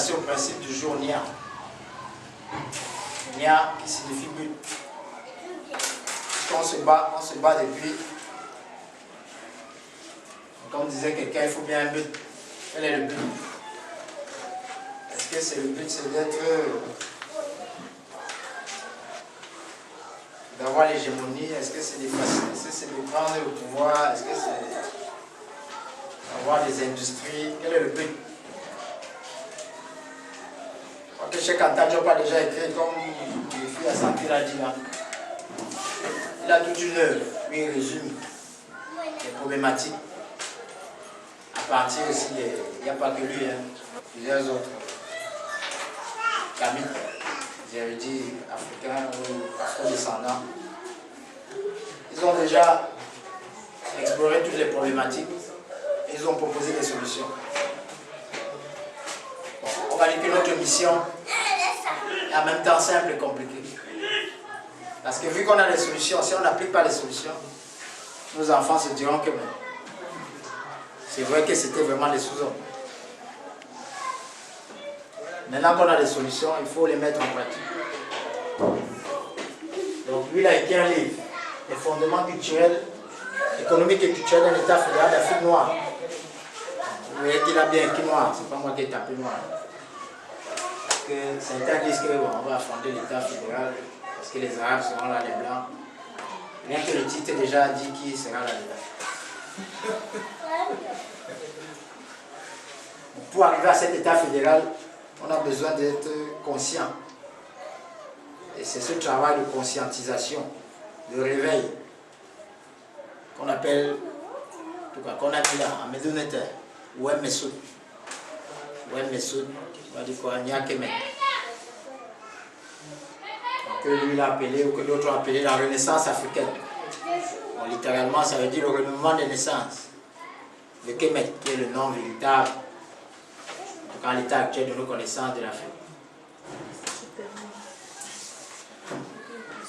passer au principe du jour Nia. Nia qui signifie but. On se bat depuis. Comme disait quelqu'un, il faut bien un but. Quel est le but? Est-ce que c'est le but, c'est d'être, d'avoir l'hégémonie? Est-ce que c'est de prendre le pouvoir? Est-ce que c'est d'avoir des industries? Quel est le but? Je crois que Cheikh Anta Diop a déjà écrit, comme le fils à Santé l'a dit là. Il a toute une œuvre, où il résume les problématiques. À partir aussi, il n'y a pas que lui, hein, plusieurs autres. Camille, érudits africains ou afro-descendants. Ils ont déjà exploré toutes les problématiques et ils ont proposé des solutions. Bon, on va dire que notre mission est en même temps simple et compliquée. Parce que vu qu'on a des solutions, si on n'applique pas les solutions, nos enfants se diront que c'est vrai que c'était vraiment des sous-hommes. Maintenant qu'on a des solutions, il faut les mettre en pratique. Donc lui, il a écrit un livre, Les fondements culturels, économiques et culturels d'un État fédéral d'Afrique noire. Vous voyez qu'il a bien écrit noir, c'est pas moi qui ai tapé noir. Parce que certains disent qu'on va fonder l'État fédéral, parce que les Arabes seront là, les Blancs. Bien que le titre déjà dit qui sera là-dedans. Pour arriver à cet État fédéral, on a besoin d'être conscient. Et c'est ce travail de conscientisation, de réveil, qu'on appelle, en tout cas qu'on a mis là, en Médonete, ou Messoud. Ou Messoud, on va dire quoi, Niakemet. Que lui l'a appelé, ou que d'autres ont appelé la Renaissance africaine. Bon, littéralement, ça veut dire le renouvellement des naissances. Le Kemet, qui est le nom véritable, en l'état actuel de nos connaissances de l'Afrique.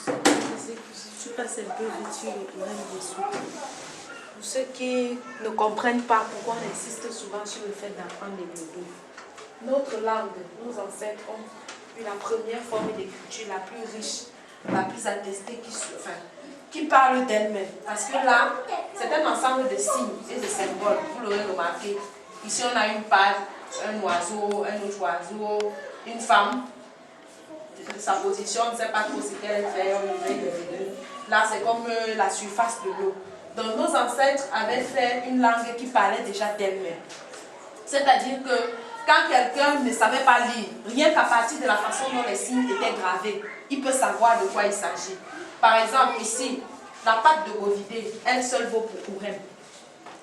Je passe un peu vite sur le problème des sous. Pour ceux qui ne comprennent pas pourquoi on insiste souvent sur le fait d'apprendre les bébés. Notre langue, nos ancêtres ont eu la première forme d'écriture la plus riche, la plus attestée, qui parle d'elle-même. Parce que là, c'est un ensemble de signes et de symboles, vous l'aurez remarqué. Ici, on a une page, un oiseau, un autre oiseau, une femme, sa position, on ne sait pas trop ce qu'elle fait, on réveille les deux. Là, c'est comme la surface de l'eau. Donc, nos ancêtres avaient fait une langue qui parlait déjà d'elle-même. C'est-à-dire que quand quelqu'un ne savait pas lire, rien qu'à partir de la façon dont les signes étaient gravés, il peut savoir de quoi il s'agit. Par exemple, ici, la patte de bovidé, elle seule vaut pour Ourem.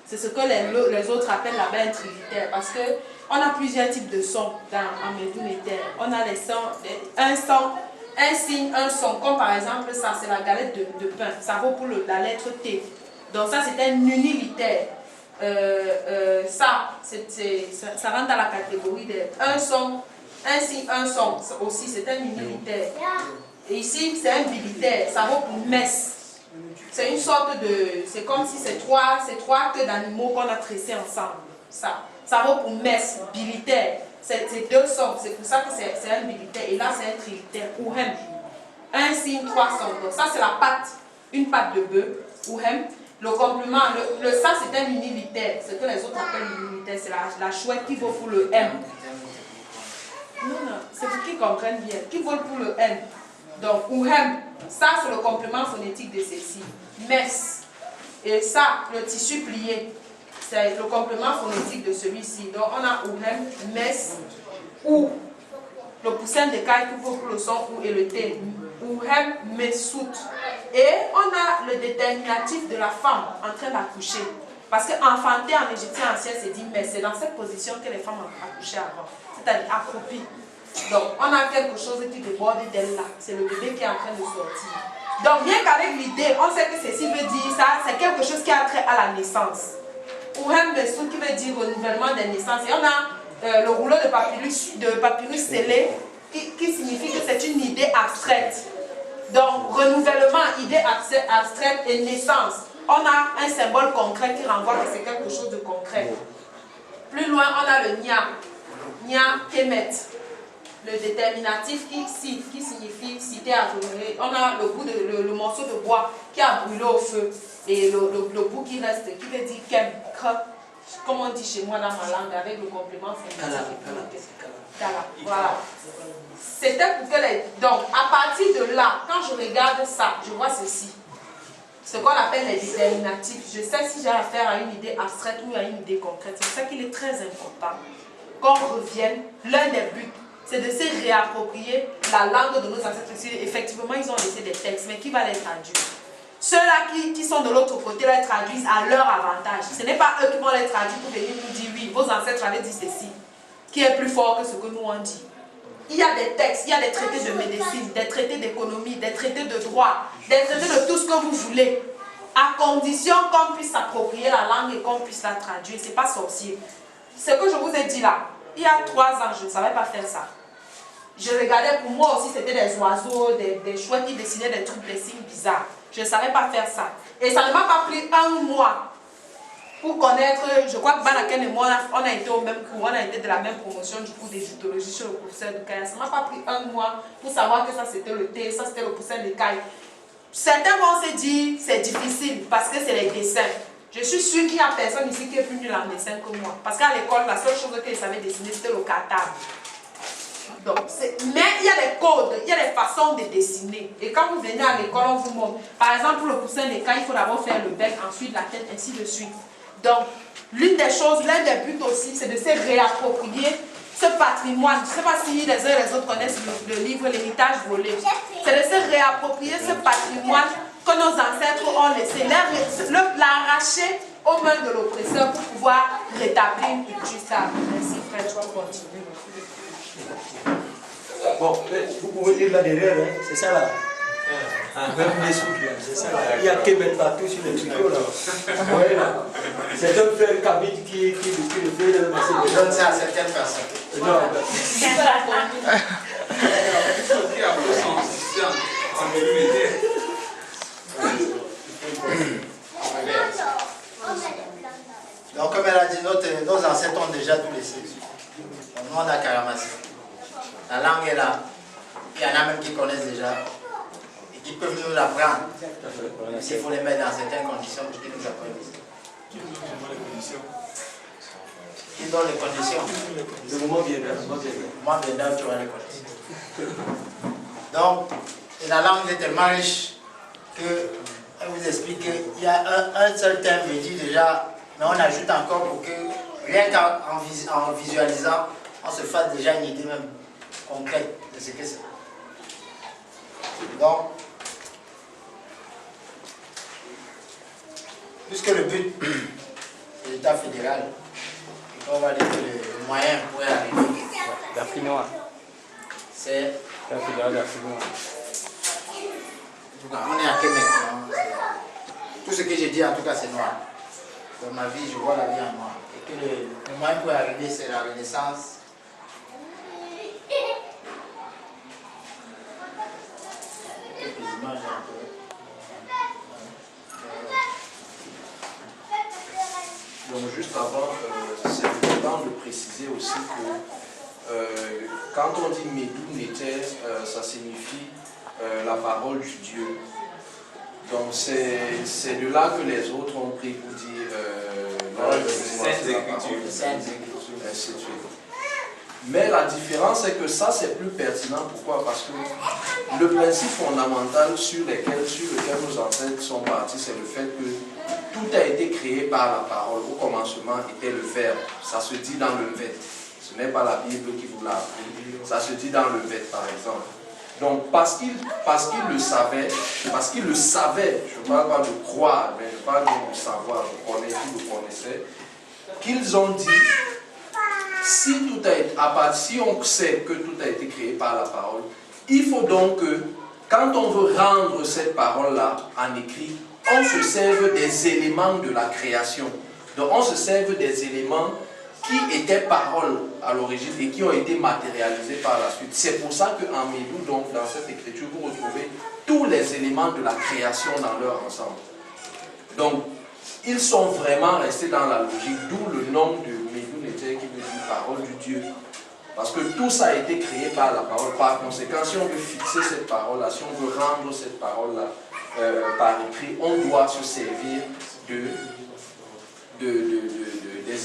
C'est ce que les autres appellent la bain trilitaire, parce qu'on a plusieurs types de sons en Médounéter. On a les sons, un son, un signe, un son, comme par exemple ça, c'est la galette de pain, ça vaut pour la lettre T. Donc ça, c'est un unilitaire. Ça rentre dans la catégorie de un son, un signe, un son, aussi, c'est un unilitaire. Et ici, c'est un bilitaire, ça vaut pour messe. C'est une sorte de... C'est comme si c'est trois queues d'animaux qu'on a tressés ensemble. Ça vaut pour messe, bilitaire. C'est deux sons, c'est pour ça que c'est un bilitaire. Et là, c'est un trilitaire, ouhem. Un signe, trois sons. Donc ça, c'est la patte, une patte de bœuf, ouhem. Le complément, le ça, c'est un unilitaire. Ce que les autres appellent l'unilitaire, c'est la chouette qui vaut pour le M. Non, c'est pour qu'ils comprennent bien. Qui vaut pour le M. Donc, ouhem, ça c'est le complément phonétique de ceci. Mess. Et ça, le tissu plié, c'est le complément phonétique de celui-ci. Donc, on a ouhem, mess, ou. Le poussin de caille qui vaut pour le son ou et le T. Ouhem, messout. Et on a le déterminatif de la femme en train d'accoucher. Parce qu'enfanter en égyptien ancien, c'est dit, mais c'est dans cette position que les femmes accouchaient avant. C'est-à-dire accroupies. Donc, on a quelque chose qui déborde d'elle là. C'est le bébé qui est en train de sortir. Donc, bien qu'avec l'idée, on sait que ceci veut dire ça, c'est quelque chose qui a trait à la naissance. Ouhem Bessout qui veut dire renouvellement des naissances. Et on a le rouleau de papyrus scellé qui signifie que c'est une idée abstraite. Donc, renouvellement, idée abstraite et naissance. On a un symbole concret qui renvoie que c'est quelque chose de concret. Plus loin, on a le Nia. Nia Kemet. Le déterminatif qui signifie citer à brûler. On a le morceau de bois qui a brûlé au feu. Et le bout qui reste, qui veut dire kem, comme on dit chez moi dans ma langue, avec le complément féminin. Voilà. C'était pour que les... Donc, à partir de là, quand je regarde ça, je vois ceci. Ce qu'on appelle les déterminatifs. Je sais si j'ai affaire à une idée abstraite ou à une idée concrète. C'est pour ça qu'il est très important qu'on revienne. L'un des buts, c'est de se réapproprier la langue de nos ancêtres. Effectivement, ils ont laissé des textes, mais qui va les traduire? Ceux-là qui sont de l'autre côté les traduisent à leur avantage. Ce n'est pas eux qui vont les traduire pour venir nous dire oui, vos ancêtres avaient dit ceci, qui est plus fort que ce que nous on dit. Il y a des textes, il y a des traités de médecine, des traités d'économie, des traités de droit, des traités de tout ce que vous voulez, à condition qu'on puisse s'approprier la langue et qu'on puisse la traduire. Ce n'est pas sorcier. Ce que je vous ai dit là, il y a 3 ans, je ne savais pas faire ça. Je regardais, pour moi aussi, c'était des oiseaux, des chouettes qui dessinaient des trucs, des signes bizarres. Je ne savais pas faire ça. Et ça ne m'a pas pris 1 mois pour connaître. Je crois que Banaken et moi, on a été au même cours, on a été de la même promotion du cours d'égyptologie sur le professeur de Kaya. Ça ne m'a pas pris 1 mois pour savoir que ça c'était le thé, ça c'était le professeur de Kaya. Certains vont se dire c'est difficile parce que c'est les dessins. Je suis sûre qu'il n'y a personne ici qui est plus nul en dessin que moi. Parce qu'à l'école, la seule chose que je savais dessiner, c'était le cartable. Donc, mais il y a des codes, il y a des façons de dessiner. Et quand vous venez à l'école, on vous montre. Par exemple, pour le poussin des cas, il faut d'abord faire le bec, ensuite la tête, ainsi de suite. Donc, l'une des choses, l'un des buts aussi, c'est de se réapproprier ce patrimoine. Je ne sais pas si les uns et les autres connaissent le livre L'héritage volé. C'est de se réapproprier ce patrimoine que nos ancêtres ont laissé, l'arracher aux mains de l'oppresseur pour pouvoir rétablir une culture stable. Merci frère, tu vas continuer. Bon, vous pouvez lire là derrière, hein? C'est ça là. C'est ça là. Il y a Québec partout sur le tricot là. Ouais, là. C'est un frère Kabit qui le fait. Je donne ça à certaines personnes. Non. Donc, comme elle a dit, nos ancêtres ont déjà tout laissé. Nous, on a caramassé. La langue est là. Il y en a même qui connaissent déjà et qui peuvent nous l'apprendre. S'il faut les mettre dans certaines conditions pour qu'ils nous apprennent. Qui donne les conditions? Le moment viendra. Le moment viendra, tu auras les conditions. Donc, la langue est tellement riche que, elle vous explique qu'il y a un seul terme veut dire déjà, mais on ajoute encore pour que, rien qu'en visualisant, on se fasse déjà une idée même concrète de ce que c'est. Donc, puisque le but de l'État fédéral, et qu'on va dire que le moyen pour y arriver, d'Afrique noire. c'est L'État fédéral d'Afrique noire. On est à Québec. Tout ce que j'ai dit en tout cas c'est noir. Dans ma vie, je vois la vie en noir. Et que le moyen pour y arriver, c'est la renaissance. Quelques images un peu. Donc juste avant, c'est important de préciser aussi que quand on dit Médou Néter, ça signifie la parole du Dieu. Donc c'est de là que les autres ont pris pour dire Saintes Écritures. Ainsi de suite. Mais la différence c'est que ça c'est plus pertinent. Pourquoi? Parce que le principe fondamental sur lequel nos ancêtres sont partis, c'est le fait que tout a été créé par la parole. Au commencement était le Verbe. Ça se dit dans le Vêt. Ce n'est pas la Bible qui vous l'a appris. Ça se dit dans le Vêt, par exemple. Donc, parce qu'il le savait, je ne parle pas de croire, mais je parle de savoir, ils le connaissaient, qu'ils ont dit, si on sait que tout a été créé par la parole, il faut donc que, quand on veut rendre cette parole-là en écrit, on se serve des éléments de la création. Donc, on se serve des éléments qui étaient paroles à l'origine et qui ont été matérialisés par la suite. C'est pour ça qu'en Médou, donc, dans cette écriture, vous retrouvez tous les éléments de la création dans leur ensemble. Donc, ils sont vraiment restés dans la logique, d'où le nom de Médou Néter qui veut dire parole du Dieu. Parce que tout ça a été créé par la parole. Par conséquent, si on veut fixer cette parole-là, si on veut rendre cette parole-là par écrit, on doit se servir des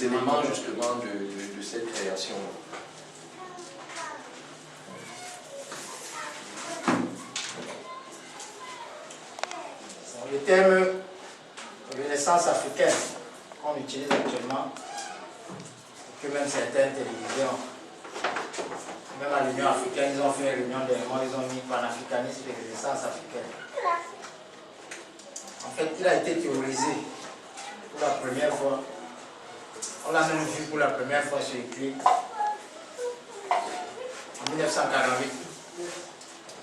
éléments justement de cette création. Le terme renaissance africaine qu'on utilise actuellement, que même certaines télévisions, même à l'Union africaine, ils ont fait une réunion dernièrement, ils ont mis panafricanisme et renaissance africaine. En fait, il a été théorisé pour la première fois. On l'a même vu pour la première fois sur écrit en 1948.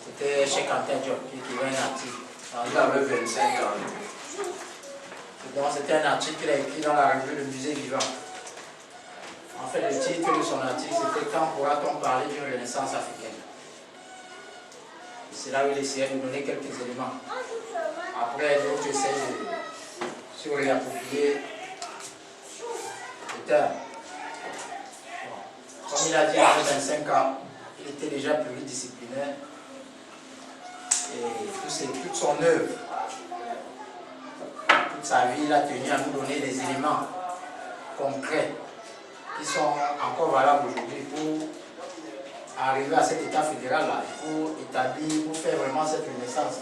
C'était chez Quentin Diop qui écrivait un article. Il avait 25 ans. Donc c'était un article qu'il a écrit dans la revue Le Musée Vivant. En fait, le titre de son article, c'était « Quand pourra-t-on parler d'une renaissance africaine ?» C'est là où il essayait de donner quelques éléments. Après, d'autres essaient de se réapproprier le terme. Bon. Comme il a dit, il avait 25 ans, il était déjà pluridisciplinaire. Et toute son œuvre, toute sa vie, il a tenu à nous donner des éléments concrets qui sont encore valables aujourd'hui pour arriver à cet état fédéral-là, pour établir, pour faire vraiment cette renaissance.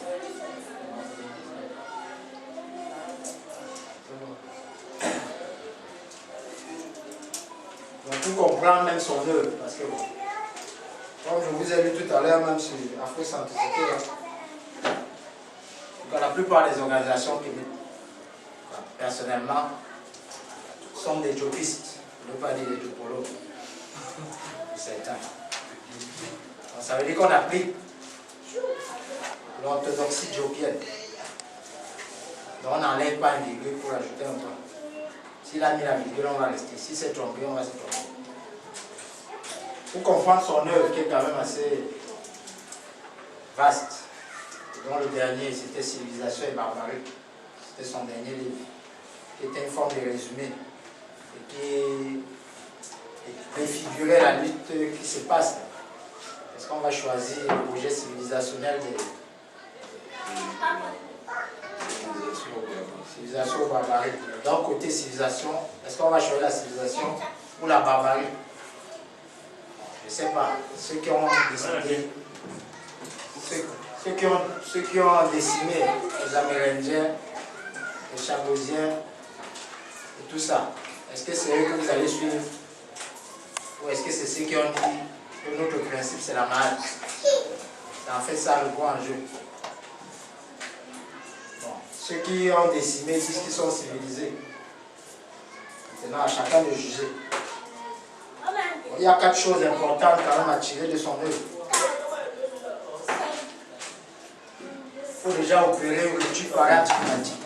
Donc tout comprend même son œuvre, parce que comme je vous ai lu tout à l'heure, même sur Afro-Centricité, la plupart des organisations qui, personnellement, sont des jopistes, je ne veux pas dire des jopologues, certains. Donc, ça veut dire qu'on applique l'orthodoxie jopienne. Donc on n'enlève pas un virgule pour ajouter un point. S'il a mis la virgule, on va rester. Si c'est trompé, on va se tromper. Pour comprendre son œuvre, qui est quand même assez vaste, dont le dernier, c'était Civilisation et Barbarie. C'était son dernier livre, qui était une forme de résumé et qui préfigurait la lutte qui se passe. Est-ce qu'on va choisir le projet civilisationnel des civilisation ou barbarie? D'un côté, civilisation, est-ce qu'on va choisir la civilisation ou la barbarie? Je ne sais pas. Ceux qui ont décidé, ceux qui ont décimé les Amérindiens, les Chagosiens et tout ça, est-ce que c'est eux que vous allez suivre? Ou est-ce que c'est ceux qui ont dit que notre principe c'est la malade? C'est en fait ça le gros enjeu. Bon, ceux qui ont décimé disent qu'ils sont civilisés. Maintenant, à chacun de juger. Il y a 4 choses importantes quand même à tirer de son œuvre. Il faut déjà opérer une rupture paradigmatique.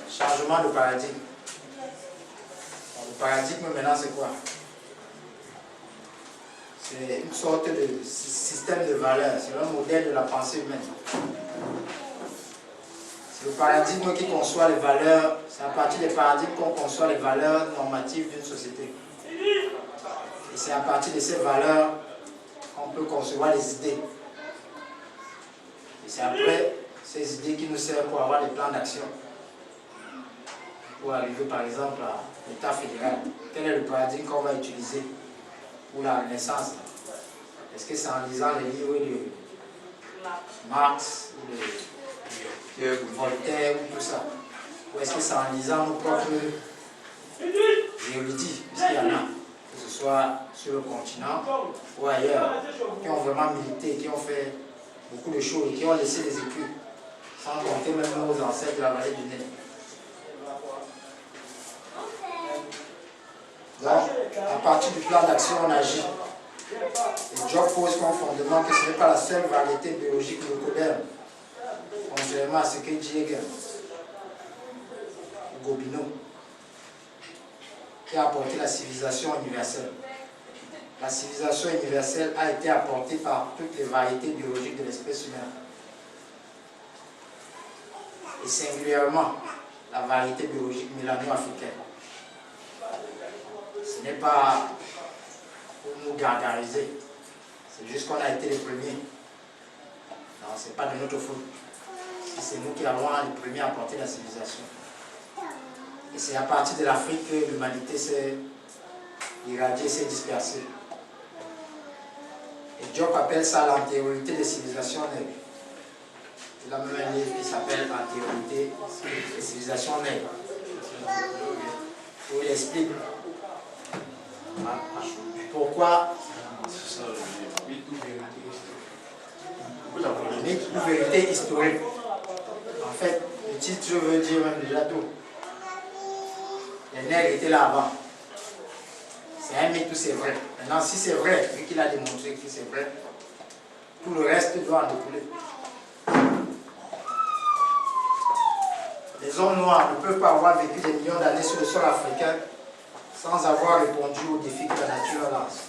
Changement de paradigme. Le paradigme maintenant c'est quoi? C'est une sorte de système de valeurs, c'est un modèle de la pensée humaine. C'est le paradigme qui conçoit les valeurs, c'est à partir des paradigmes qu'on conçoit les valeurs normatives d'une société. Et c'est à partir de ces valeurs qu'on peut concevoir les idées. Et c'est après ces idées qui nous servent pour avoir des plans d'action. Pour arriver par exemple à l'État fédéral. Quel est le paradigme qu'on va utiliser pour la Renaissance? Est-ce que c'est en lisant les livres de Marx, ou de Voltaire, ou tout ça? Ou est-ce que c'est en lisant nos propres érudits, puisqu'il y en a, que ce soit sur le continent ou ailleurs, qui ont vraiment milité, qui ont fait beaucoup de choses, qui ont laissé des écrits, sans compter même nos ancêtres de la vallée du Nil. Donc, à partir du plan d'action, on agit. Et Job pose comme fondement que ce n'est pas la seule variété biologique locodère, contrairement à ce que dit Hegel ou Gobineau, qui a apporté la civilisation universelle. La civilisation universelle a été apportée par toutes les variétés biologiques de l'espèce humaine. Et singulièrement, la variété biologique mélano-africaine. Ce n'est pas pour nous gargariser. C'est juste qu'on a été les premiers. Non, ce n'est pas de notre faute. C'est nous qui avons les premiers à porter la civilisation. Et c'est à partir de l'Afrique que l'humanité s'est irradiée, s'est dispersée. Et Diop appelle ça l'antériorité des civilisations nègres. Il a même un livre qui s'appelle Antériorité des civilisations nègres. Où il explique pourquoi mythe ou vérité historique. En fait, le titre veut dire même déjà tout. Les nègres étaient là avant. C'est un mythe ou c'est vrai. Maintenant, si c'est vrai, vu qu'il a démontré que c'est vrai, tout le reste doit en découler. Les hommes noirs ne peuvent pas avoir vécu des millions d'années sur le sol africain sans avoir répondu aux défis que la nature lance.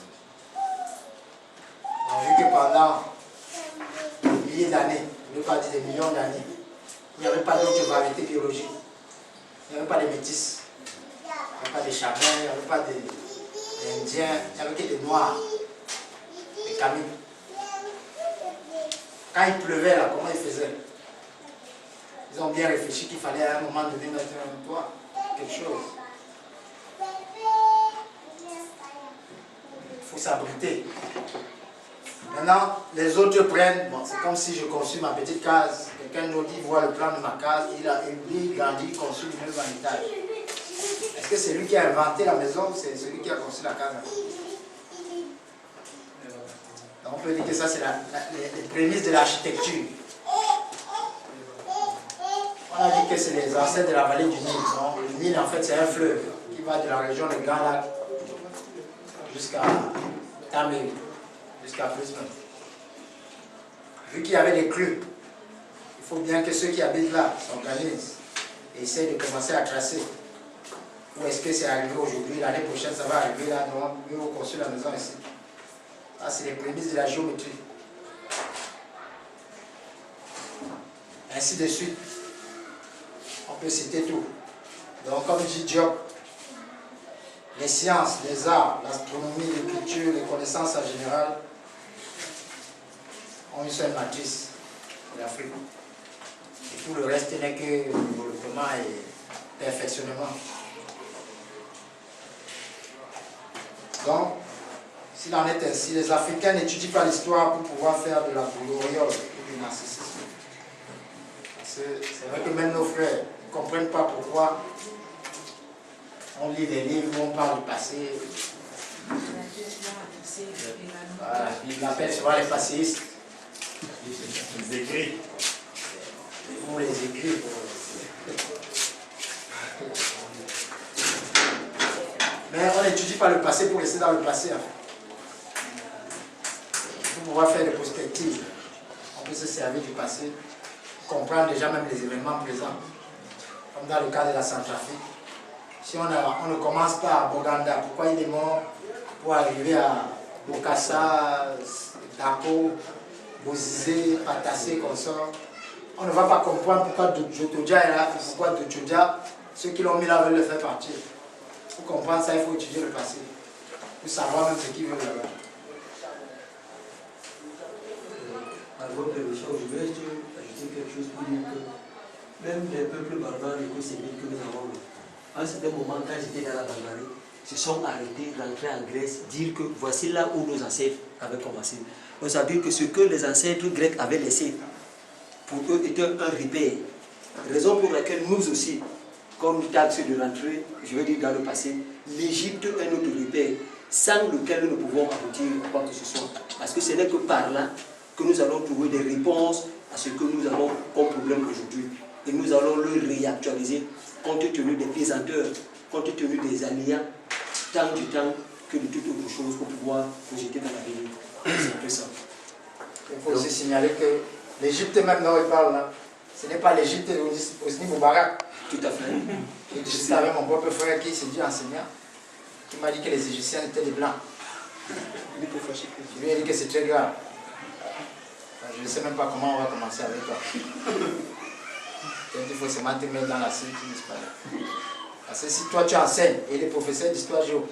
On a vu que pendant des milliers d'années, je ne veux pas dire des millions d'années, il n'y avait pas d'autres variétés biologiques. Il n'y avait pas de métis, il n'y avait pas de chamans, il n'y avait pas d'Indiens, il n'y avait que des noirs, des Camils. Quand il pleuvait là, comment ils faisaient? Ils ont bien réfléchi qu'il fallait à un moment donné mettre un toit, quelque chose. Il faut s'abriter. Maintenant, les autres prennent, bon, c'est comme si je construis ma petite case. Quelqu'un nous dit, voit le plan de ma case, il a élevé, grandi, construit une maison en étage. Est-ce que c'est lui qui a inventé la maison ou c'est celui qui a construit la case? Donc on peut dire que ça, c'est les prémices de l'architecture. On a dit que c'est les ancêtres de la vallée du Nil. Donc, le Nil, en fait, c'est un fleuve qui va de la région des Grands Lacs jusqu'à Tamil, jusqu'à Prisman. Vu qu'il y avait des crues, il faut bien que ceux qui habitent là s'organisent et essayent de commencer à tracer. Où est-ce que c'est arrivé aujourd'hui? L'année prochaine, ça va arriver là. Donc, mieux vaut construire la maison ici. Ça, c'est les prémices de la géométrie. Ainsi de suite. On peut citer tout. Donc, comme dit Diop, les sciences, les arts, l'astronomie, l'écriture, les connaissances en général ont une seule matrice, l'Afrique. Et tout le reste n'est que développement et perfectionnement. Donc, s'il en est ainsi, les Africains n'étudient pas l'histoire pour pouvoir faire de la gloriole ou du narcissisme. C'est vrai que même nos frères ne comprennent pas pourquoi on lit des livres où on parle du passé. Voilà, ils l'appellent souvent les passéistes. Les écrits. Ils les écrits. Mais on n'étudie pas le passé pour rester dans le passé. Pour pouvoir faire des perspectives, on peut se servir du passé, comprendre déjà même les événements présents. Comme dans le cas de la Centrafrique. Si on ne commence pas à Boganda, pourquoi il est mort pour arriver à Bokassa, Dako, Bozizé, Patassé, consort, on ne va pas comprendre pourquoi Djotodia est là, pourquoi Djotodia, ceux qui l'ont mis là veulent le faire partir. Pour comprendre ça, il faut étudier le passé, pour savoir même ce qu'ils veulent là-bas. À votre permission, je vais ajouter quelque chose pour dire que même les peuples barbares éco-sémites que nous avons, à un certain moment, quand j'étais dans la barbarie, se sont arrêtés d'entrer en Grèce, dire que voici là où nos ancêtres avaient commencé. Donc ça veut dire que ce que les ancêtres grecs avaient laissé, pour eux, était un repère. Raison pour laquelle nous aussi, comme taxe de rentrer, je veux dire dans le passé, l'Égypte est notre repère, sans lequel nous ne pouvons aboutir à quoi que ce soit. Parce que ce n'est que par là que nous allons trouver des réponses à ce que nous avons comme problème aujourd'hui. Et nous allons le réactualiser compte tenu des pesanteurs, compte tenu des aléas, tant du temps que de toute autre chose pour pouvoir projeter dans l'avenir. C'est un peu ça. Il faut aussi signaler que l'Égypte même dont il parle là, ce n'est pas l'Égypte d'Hosni Moubarak. Tout à fait. Je suis avec mon propre frère qui s'est dit enseignant, qui m'a dit que les Égyptiens étaient des blancs. Je lui ai dit que c'est très grave. Je ne sais même pas comment on va commencer avec toi. Il faut seulement te mettre dans la cible qui disparaît. Parce que si toi tu enseignes et les professeurs d'histoire géo,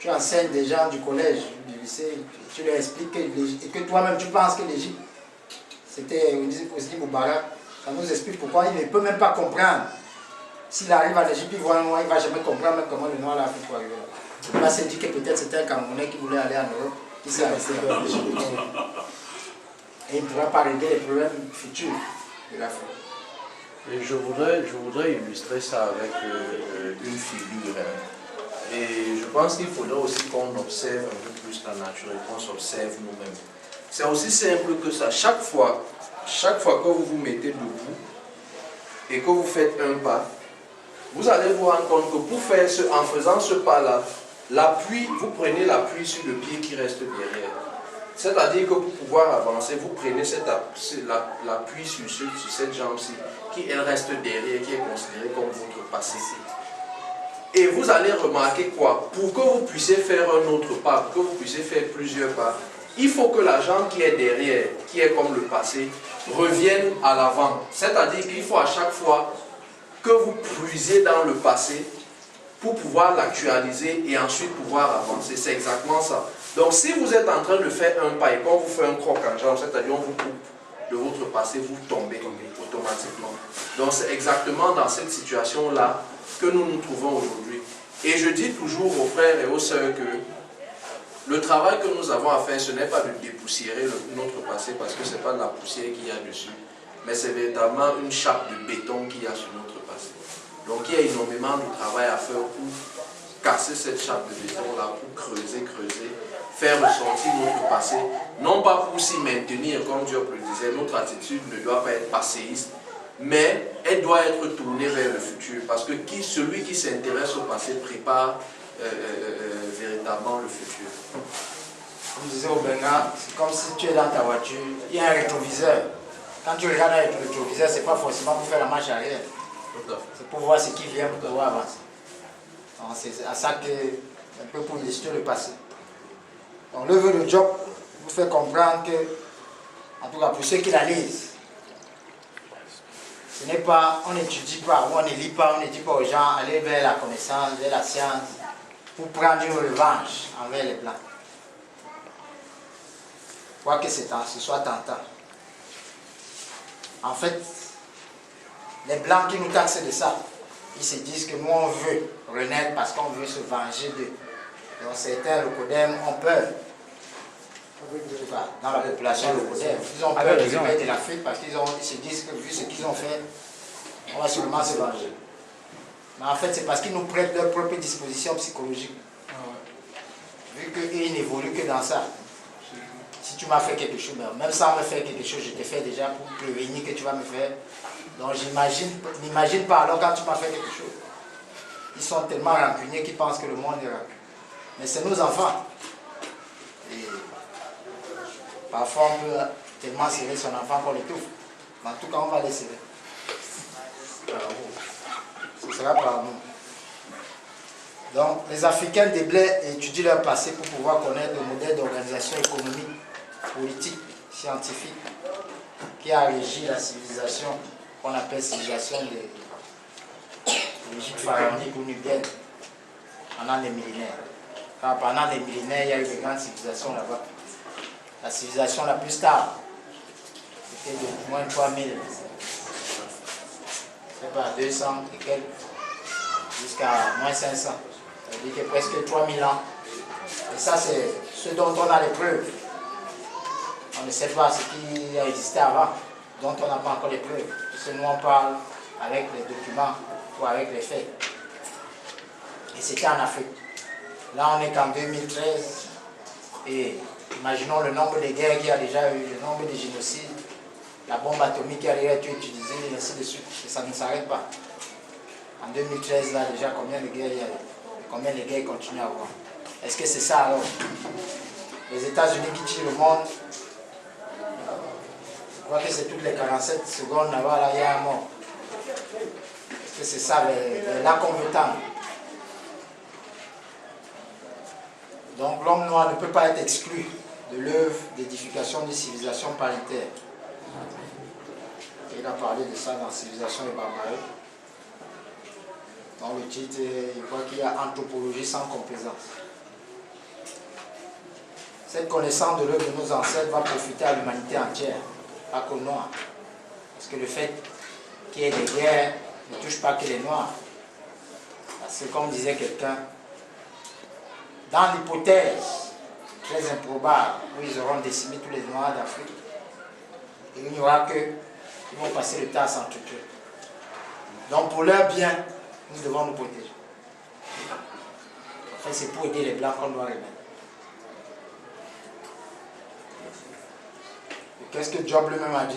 tu enseignes des gens du collège, du lycée, tu leur expliques et que toi-même tu penses que l'Égypte, c'était aussi Moubarak, ça nous explique pourquoi il ne peut même pas comprendre. S'il arrive en Égypte, il voit un noir, il ne va jamais comprendre même comment le noir l'a fait pour arriver là. Il va se dire que peut-être c'était un Camerounais qui voulait aller en Europe, qui s'est arrêté en Égypte. Et il ne pourra pas régler les problèmes futurs de l'Afrique. Et je voudrais illustrer ça avec une figure. Hein. Et je pense qu'il faudrait aussi qu'on observe un peu plus la nature et qu'on s'observe nous-mêmes. C'est aussi simple que ça. Chaque fois que vous vous mettez debout et que vous faites un pas, vous allez vous rendre compte que pour faire en faisant ce pas-là, l'appui, vous prenez l'appui sur le pied qui reste derrière. C'est-à-dire que pour pouvoir avancer, vous prenez l'appui sur cette jambe-ci, qui elle reste derrière, qui est considérée comme votre passé. Et vous allez remarquer quoi? Pour que vous puissiez faire un autre pas, pour que vous puissiez faire plusieurs pas, il faut que la jambe qui est derrière, qui est comme le passé, revienne à l'avant. C'est-à-dire qu'il faut à chaque fois que vous puisiez dans le passé pour pouvoir l'actualiser et ensuite pouvoir avancer. C'est exactement ça. Donc si vous êtes en train de faire un pas et quand vous faites un croc en jambe, c'est-à-dire on vous coupe de votre passé, vous tombez automatiquement. Donc c'est exactement dans cette situation-là que nous nous trouvons aujourd'hui. Et je dis toujours aux frères et aux sœurs que le travail que nous avons à faire, ce n'est pas de dépoussiérer notre passé parce que ce n'est pas de la poussière qu'il y a dessus, mais c'est véritablement une chape de béton qu'il y a sur notre passé. Donc il y a énormément de travail à faire pour casser cette chape de béton-là, pour creuser, faire ressortir notre passé, non pas pour s'y maintenir, comme Diop le disait, notre attitude ne doit pas être passéiste, mais elle doit être tournée vers le futur, parce que celui qui s'intéresse au passé prépare véritablement le futur. Comme disait Obenga, c'est comme si tu es dans ta voiture, il y a un rétroviseur. Quand tu regardes dans le rétroviseur, ce n'est pas forcément pour faire la marche arrière. C'est pour voir ce qui vient, pour pouvoir avancer. C'est à ça que, un peu pour illustrer le passé. Donc le vœu de Job vous fait comprendre que, en tout cas pour ceux qui la lisent, ce n'est pas, on n'étudie pas, ou on ne lit pas, on ne dit pas aux gens, allez vers la connaissance, vers la science, pour prendre une revanche envers les Blancs. Quoique ce soit tentant. En fait, les Blancs qui nous taxent de ça, ils se disent que nous on veut renaître parce qu'on veut se venger d'eux. Donc certains locodèmes ont peur. Dans la population locodème, ils ont peur du réveil de l'Afrique parce qu'ils se disent que vu ce qu'ils ont fait, on va sûrement se venger. Mais en fait, c'est parce qu'ils nous prêtent leurs propres dispositions psychologiques. Vu qu'ils n'évoluent que dans ça. Si tu m'as fait quelque chose, même sans me faire quelque chose, je te fais déjà pour prévenir que tu vas me faire. Donc n'imagine pas alors quand tu m'as fait quelque chose. Ils sont tellement rancuniers qu'ils pensent que le monde est rancunier. Mais c'est nos enfants. Et parfois on peut tellement serrer son enfant qu'on l'étouffe. Mais en tout cas, on va les serrer. Ce sera par nous. Donc, les Africains déblais étudient leur passé pour pouvoir connaître le modèle d'organisation économique, politique, scientifique qui a régi la civilisation qu'on appelle civilisation de l'Égypte pharaonique ou nubienne pendant des millénaires. Car pendant des millénaires, il y a eu de grandes civilisations là-bas. La civilisation la plus stable était de moins de 3000. C'est pas 200 et quelques, jusqu'à moins 500. Ça veut dire que presque 3000 ans. Et ça, c'est ce dont on a les preuves. On ne sait pas ce qui a existé avant, dont on n'a pas encore les preuves. Parce que nous, on parle avec les documents ou avec les faits. Et c'était en Afrique. Là, on est qu'en 2013. Et imaginons le nombre de guerres qu'il y a déjà eu, le nombre de génocides, la bombe atomique qui a déjà été utilisée, et ainsi de suite. Et ça ne s'arrête pas. En 2013, là, déjà, combien de guerres il y a eu? Combien de guerres continuent à avoir? Est-ce que c'est ça alors? Les États-Unis qui tirent le monde, je crois que c'est toutes les 47 secondes là-bas, là, il y a un mort. Est-ce que c'est ça là qu'on veut tendre? Donc l'homme noir ne peut pas être exclu de l'œuvre d'édification d'une civilisation paritaire. Il a parlé de ça dans Civilisation et barbarie. Dans le titre, il voit qu'il y a anthropologie sans complaisance. cette connaissance de l'œuvre de nos ancêtres va profiter à l'humanité entière, pas qu'aux Noirs. Parce que le fait qu'il y ait des guerres ne touche pas que les Noirs. Parce que comme disait quelqu'un, dans l'hypothèse très improbable où ils auront décimé tous les Noirs d'Afrique, il n'y aura que, ils vont passer le temps à s'entretuer. Donc pour leur bien, nous devons nous protéger. Enfin, c'est pour aider les Blancs qu'on doit remettre. Et qu'est-ce que Job lui-même a dit?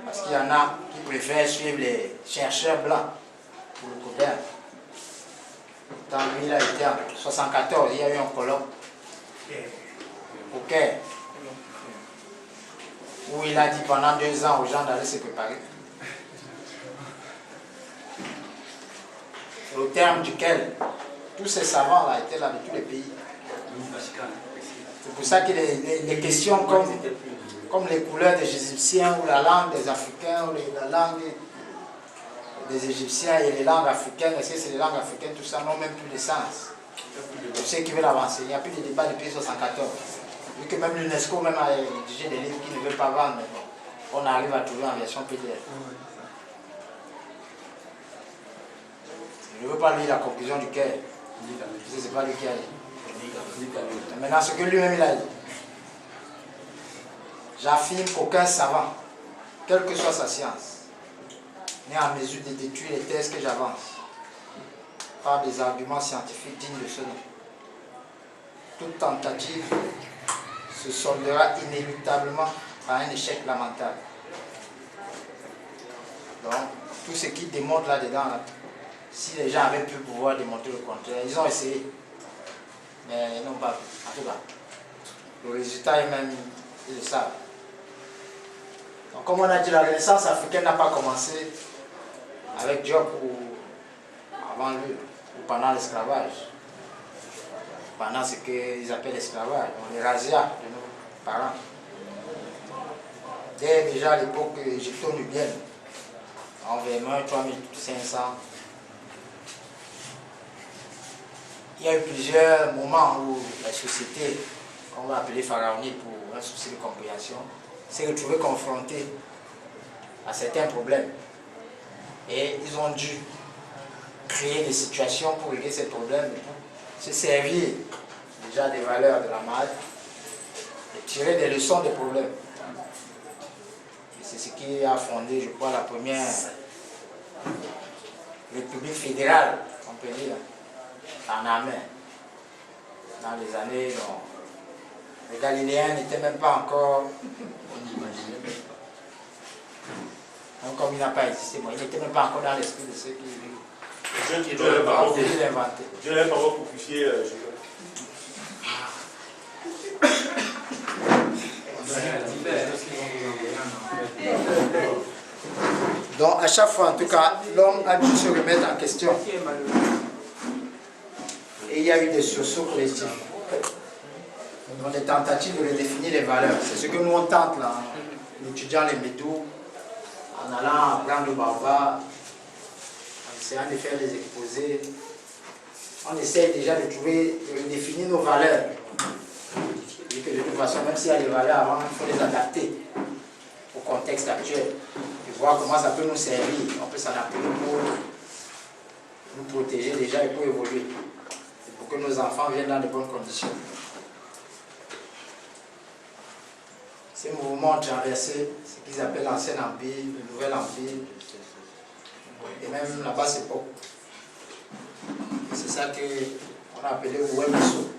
Parce qu'il y en a qui préfèrent suivre les chercheurs blancs pour le Cobert. Dans lui, il a été en 1974, il y a eu un colloque au Caire, où il a dit pendant 2 ans aux gens d'aller se préparer. Au terme duquel tous ces savants-là étaient là de tous les pays. C'est pour ça que les questions comme les couleurs des Égyptiens ou la langue des Africains ou la langue des Égyptiens et les langues africaines, est-ce que c'est les langues africaines, tout ça n'ont même plus de sens. Pour ceux qui veulent avancer, il n'y a plus de débat depuis 1974. Vu que même l'UNESCO même a rédigé des livres qui ne veulent pas vendre, mais bon, on arrive à trouver en version PDF. Je ne veux pas lire la conclusion du Caire. Ce n'est pas lui qui a dit. Maintenant, ce que lui-même il a dit. J'affirme qu'aucun savant, quelle que soit sa science, n'est en mesure de détruire les thèses que j'avance par des arguments scientifiques dignes de ce nom. Toute tentative se soldera inéluctablement par un échec lamentable. Donc, tout ce qui démontre là-dedans, si les gens avaient pu pouvoir démontrer le contraire, ils ont essayé, mais ils n'ont pas pu. En tout cas, le résultat est même, ils le savent. Donc, comme on a dit, la Renaissance africaine n'a pas commencé avec Diop ou avant lui, ou pendant l'esclavage, pendant ce qu'ils appellent l'esclavage, les razzias de nos parents. Dès déjà à l'époque égypto-nubienne, environ 3500, il y a eu plusieurs moments où la société, qu'on va appeler pharaonique pour un souci de compréhension, s'est retrouvée confrontée à certains problèmes. Et ils ont dû créer des situations pour régler ces problèmes, pour se servir déjà des valeurs de la marque et tirer des leçons des problèmes. Et c'est ce qui a fondé, je crois, la première république fédérale, on peut dire, en Amérique, dans les années dont les Galiléens n'étaient même pas encore. Donc, comme il n'a pas existé, bon, il n'était même pas encore dans l'esprit de ceux qui l'inventer. Je n'avais pas pour fichier. Donc, à chaque fois, en tout cas, l'homme a dû se remettre en question. Et il y a eu des sursauts collectifs. Donc, des tentatives de redéfinir les valeurs. C'est ce que nous on tente là, en étudiant les métaux, en allant apprendre le barbare, en essayant de faire des exposés. On essaie déjà de trouver, de redéfinir nos valeurs. Et que de toute façon, même s'il y a des valeurs avant, il faut les adapter au contexte actuel. Et voir comment ça peut nous servir. On peut s'en appeler pour nous protéger déjà et pour évoluer. Et pour que nos enfants viennent dans de bonnes conditions. Ces mouvements ont traversé ce qu'ils appellent l'ancien empire, le nouvel empire, et même la basse époque. C'est ça qu'on a appelé Ouémisso.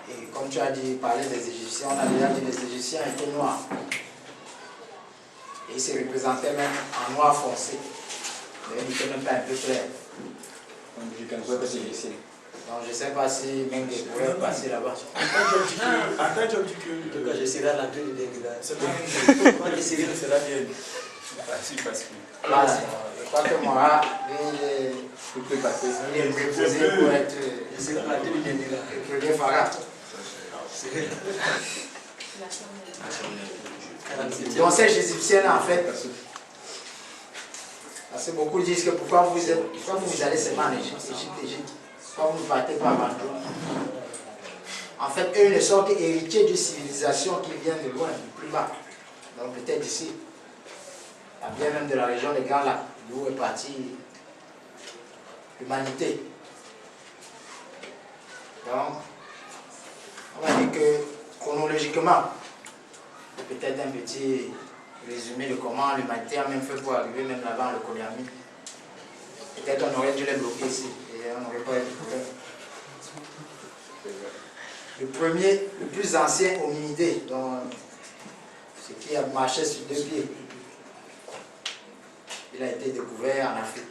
Et comme tu as dit, parler des Égyptiens, on a déjà dit que les Égyptiens étaient noirs. Et ils se représentaient même en noir foncé. Mais ils n'étaient même pas un peu clairs. Donc je ne sais pas si Mengue pourrait passer là-bas. En tout cas, je serai à l'entrée de Dengueda. C'est pas moi qui serai, sera bien. Voilà, je crois que Mora, il est proposé pour être le premier pharaon. Donc ces Égyptiens en fait, Parce que beaucoup disent que pourquoi vous allez seulement en Égypte, pourquoi vous ne partez pas à Bandung. En fait, eux ne sont qu'héritiers d'une civilisation qui vient de loin, du plus bas. Donc peut-être d'ici, bien même de la région des Grands Lacs, d'où est partie l'humanité. Donc, on va dire que chronologiquement, peut-être un petit résumé de comment l'humanité a même fait pour arriver même là-bas, le Koliami. Peut-être on aurait dû les bloquer ici et on n'aurait pas eu de problème. Le premier, le plus ancien hominidé, ce qui a marché sur deux pieds, il a été découvert en Afrique,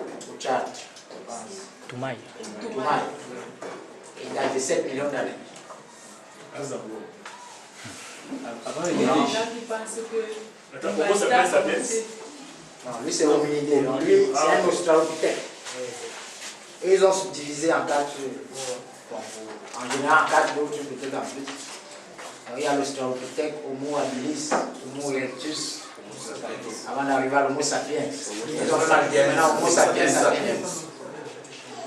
au Tchad, je pense. Toumaï. Toumaï. Il a 17 millions d'années. Avant Il les y a des riches. gens qui pensent que... Attends, pourquoi ça s'appelle Sapiens? Non, lui c'est hominidé, donc lui c'est un australopithèque. Et ils ont subdivisé en quatre, bon, en général en quatre, d'autres peut-être en plus. Donc, il y a l'australopithèque, Homo habilis, Homo erectus, avant d'arriver à l'Homo sapiens. Ils ont fait maintenant Homo sapiens sapiens.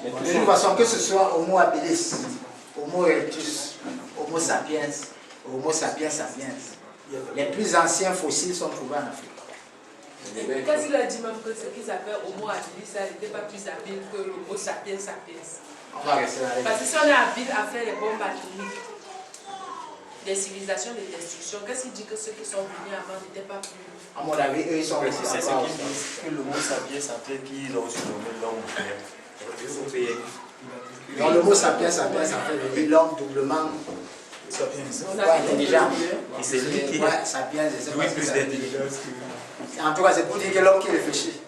De toute façon, que ce soit Homo habilis, Homo erectus, Homo sapiens, Homo sapiens sapiens, les plus anciens fossiles sont trouvés en Afrique. Qu'est-ce qu'il a dit même que ce qui s'appelle Homo habilis, ça n'était pas plus habile que l'Homo sapiens sapiens? On va rester là. Parce que si on est habile à faire les bombes atomiques, des civilisations de destruction, qu'est-ce qu'il dit que ceux qui sont venus avant n'étaient pas plus... À mon avis, eux, ils sont restés C'est ce encore. qu'ils disent que le mot sapiens s'appelle qu'ils ont surnommé l'homme européen. Donc le mot sapiens sapiens, ça fait l'homme doublement intelligent. Et c'est lui qui Ouais, sapiens, c'est a plus d'intelligence que... En tout cas, c'est pour dire que l'homme qui réfléchit.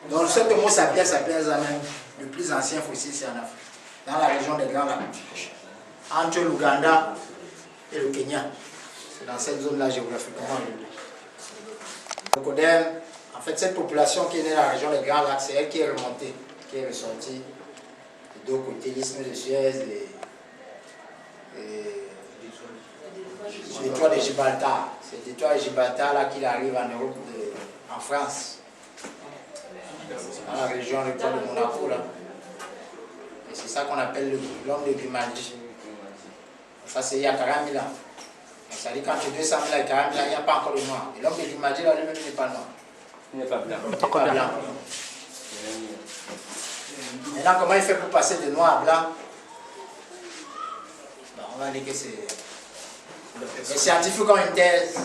Donc ce mot sapiens sapiens, même, le plus ancien fossile, c'est en Afrique, dans la région des Grands Lacs, entre l'Ouganda et le Kenya. C'est dans cette zone-là géographiquement. Le Codem, en fait, cette population qui est née dans la région des Grands Lacs, c'est elle qui est remontée, qui est ressortie de deux côtés, l'isthme de Suez et le détroit de Gibraltar. C'est le détroit de Gibraltar là qu'il arrive en Europe, en France, dans la région du port de Monaco. Là. Et c'est ça qu'on appelle l'homme de Grimaldi. Ça, c'est il y a 40 000 ans. Ça dit quand tu es 200 000 ans et 40 000 ans, il n'y a pas encore de noir. Et l'homme de Grimaldi, là, lui-même, n'est pas noir. Il n'est pas blanc. Il n'est pas blanc. Maintenant, comment il fait pour passer de noir à blanc? Ben, on va dire que c'est... Les scientifiques ont une thèse,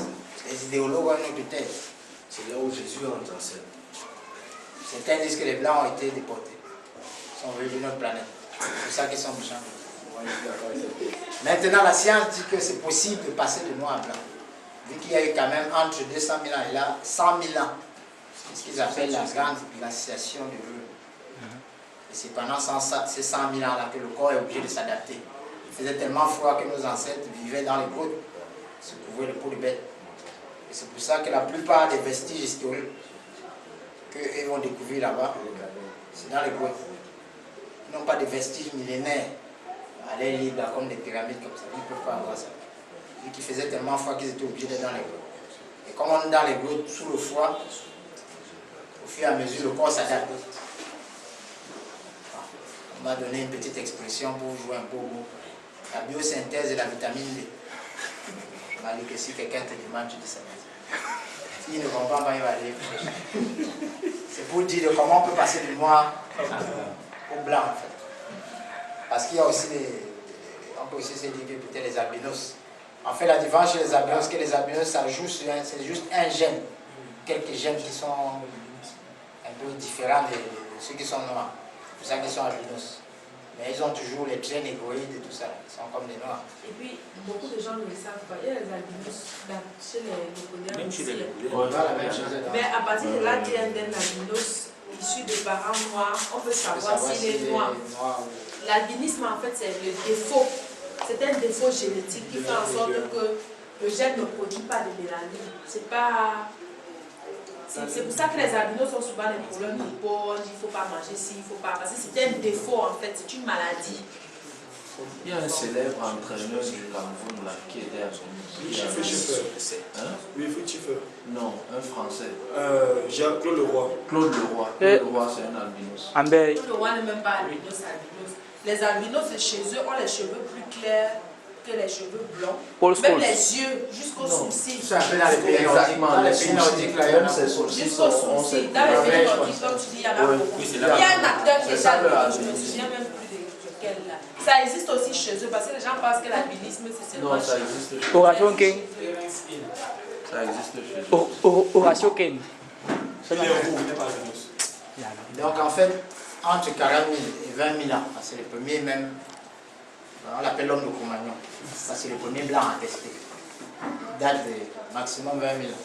les idéologues ont une autre thèse. C'est là où Jésus entre en scène. Certains disent que les blancs ont été déportés. Ils sont venus de notre planète. C'est pour ça qu'ils sont méchants. Maintenant, la science dit que c'est possible de passer de noir à blanc. Vu qu'il y a eu quand même entre 200 000 ans et là, 100 000 ans. C'est ce qu'ils appellent la grande glaciation de l'eau. Et c'est pendant ces 100 000 ans-là que le corps est obligé de s'adapter. Il faisait tellement froid que nos ancêtres vivaient dans les grottes, se couvraient de peau de bête. Et c'est pour ça que la plupart des vestiges historiques qu'ils vont découvrir là-bas, c'est dans les grottes. Ils n'ont pas de vestiges millénaires à l'air libre, là, comme des pyramides comme ça. Ils ne peuvent pas avoir ça. Vu qu'il faisait tellement froid qu'ils étaient obligés d'être dans les grottes. Et comme on est dans les grottes sous le froid, au fur et à mesure, le corps s'adapte. On m'a donné une petite expression pour jouer un peu au mot. La biosynthèse de la vitamine D. On m'a dit que si quelqu'un te demande, tu dis ça. S'il ne comprend pas, il va dire. C'est pour dire comment on peut passer du noir au blanc, en fait. Parce qu'il y a aussi on peut aussi se dire que peut-être les albinos. En fait, la différence chez les albinos, c'est que les albinos, ça joue sur c'est juste un gène. Quelques gènes qui sont un peu différents de ceux qui sont noirs. C'est pour ça qu'ils sont albinos. Mais ils ont toujours les traits négroïdes et tout ça. Ils sont comme des noirs. Et puis, beaucoup de gens ne le savent pas. Il y a les albinos chez les Congolais aussi. Voilà, même chose. Mais à partir de l'ADN d'un albinos issu de parents noirs, on peut savoir s'il est noir. L'albinisme, en fait, c'est le défaut. C'est un défaut génétique qui fait en sorte que le gène ne produit pas de mélanine. C'est pas... C'est pour ça que les albinos ont souvent des problèmes de peau, il ne faut pas manger ci, il ne faut pas... Parce que c'est un défaut en fait, c'est une maladie. Il y a un célèbre entraîneur du Cameroun là, qui était à Hein? Oui, Foutifeu. Non, un Français. Claude Leroy. Claude Leroy. Claude Leroy, c'est un albinos. Amber, Le roi n'est même pas albinos. Les albinos chez eux ont les cheveux plus clairs que les cheveux blancs. Paul Même Scholes. les yeux jusqu'aux sourcils. C'est un peu dans les pays nordiques. Exactement, Dans les les pays nordiques, là, il y en a sourcils, beaucoup. sourcils Jusqu'aux sont sourcils. Dans les pays nordiques, comme tu dis, il y en a beaucoup. Il y a un acteur qui est albino, je me souviens même plus de quel là. Ça existe aussi chez eux parce que les gens pensent que l'albinisme c'est seulement Non, ça chez eux. existe chez Horatio King. Ça existe chez eux. Horatio King. Il est roux, il n'est pas albinos. Donc en fait, entre 40 000 et 20 000 ans, c'est le premier même, on l'appelle l'homme de Cro-Magnon. Ça c'est le premier blanc à tester. Il date de maximum 20 000 ans.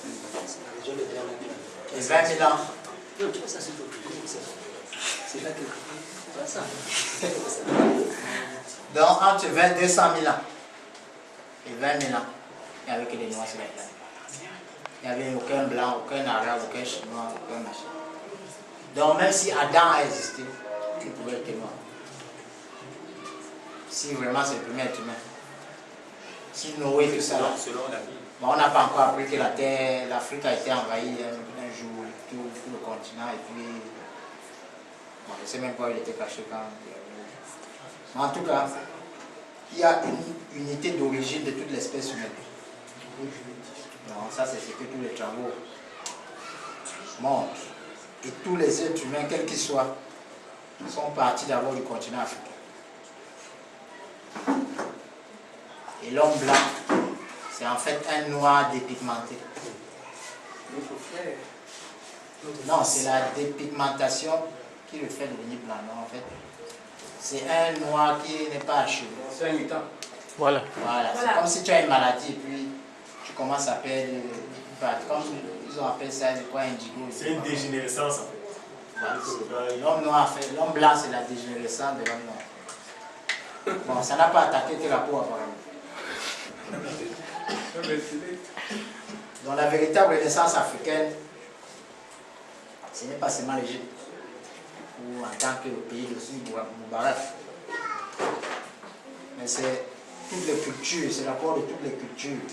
Et 20 000 ans. Donc entre 200 000 ans et 20 000 ans, il n'y avait que des noirs sur la planète. Il n'y avait aucun blanc, aucun arabe, aucun chinois, aucun machin. Donc même si Adam a existé, il pouvait être noir. Si vraiment c'est le premier être humain. Si Noé, tout ça là. Selon la vie. Bon, on n'a pas encore appris que la terre, l'Afrique a été envahie un jour, tout le continent, et puis. Bon, je ne sais même pas où il était caché quand. Mais en tout cas, il y a une unité d'origine de toute l'espèce humaine. Donc, ça, c'est ce que tous les travaux montrent. Et tous les êtres humains, quels qu'ils soient, sont partis d'abord du continent africain. Et l'homme blanc, c'est en fait un noir dépigmenté. Non, c'est la dépigmentation qui le fait devenir blanc. Non, en fait, c'est un noir qui n'est pas achevé. C'est un mutant. Voilà. Voilà, c'est comme si tu as une maladie et puis tu commences à perdre. Comme ils ont appelé ça, c'est quoi, indigo. C'est une dégénérescence en fait. Voilà, l'homme noir, l'homme blanc, c'est la dégénérescence de l'homme noir. Bon, ça n'a pas attaqué que la peau apparemment. Donc la véritable renaissance africaine, ce n'est pas seulement l'Égypte, ou en tant que pays de Moubarak, mais c'est toutes les cultures, c'est l'apport de toutes les cultures,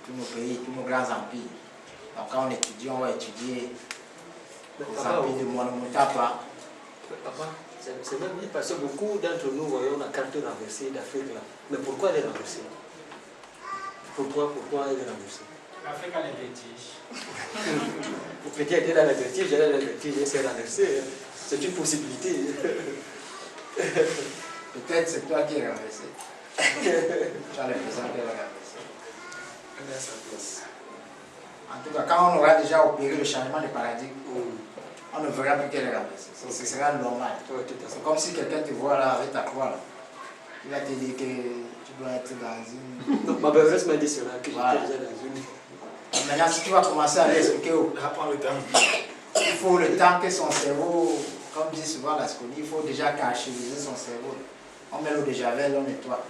tous nos pays, tous nos grands empires. Donc quand on étudie, on va étudier les empires de Monomotapa. C'est même dit parce que beaucoup d'entre nous voyons la carte renversée d'Afrique là. Mais pourquoi elle est renversée? Pourquoi elle est renversée? L'Afrique a les vertiges. Peut-être elle a les vertiges, elle a les vertiges, elle s'est renversée. C'est une possibilité. Peut-être c'est toi qui es renversé. Tu as l'impression qu'elle est renversée. Elle est à sa place. En tout cas, quand on aura déjà opéré le changement de paradigme, on ne verra plus qu'elle est renversée. Ce sera normal. C'est comme si quelqu'un te voit là avec ta croix là. Il va te dire que tu dois être dans une... Donc ma belle m'a dit cela, que Voilà. j'étais déjà dans une... Maintenant, si tu vas commencer à lui expliquer, Apprends le temps. il faut le temps que son cerveau, comme dit souvent la scolie, il faut déjà caractériser son cerveau. On met l'eau de javel, on nettoie.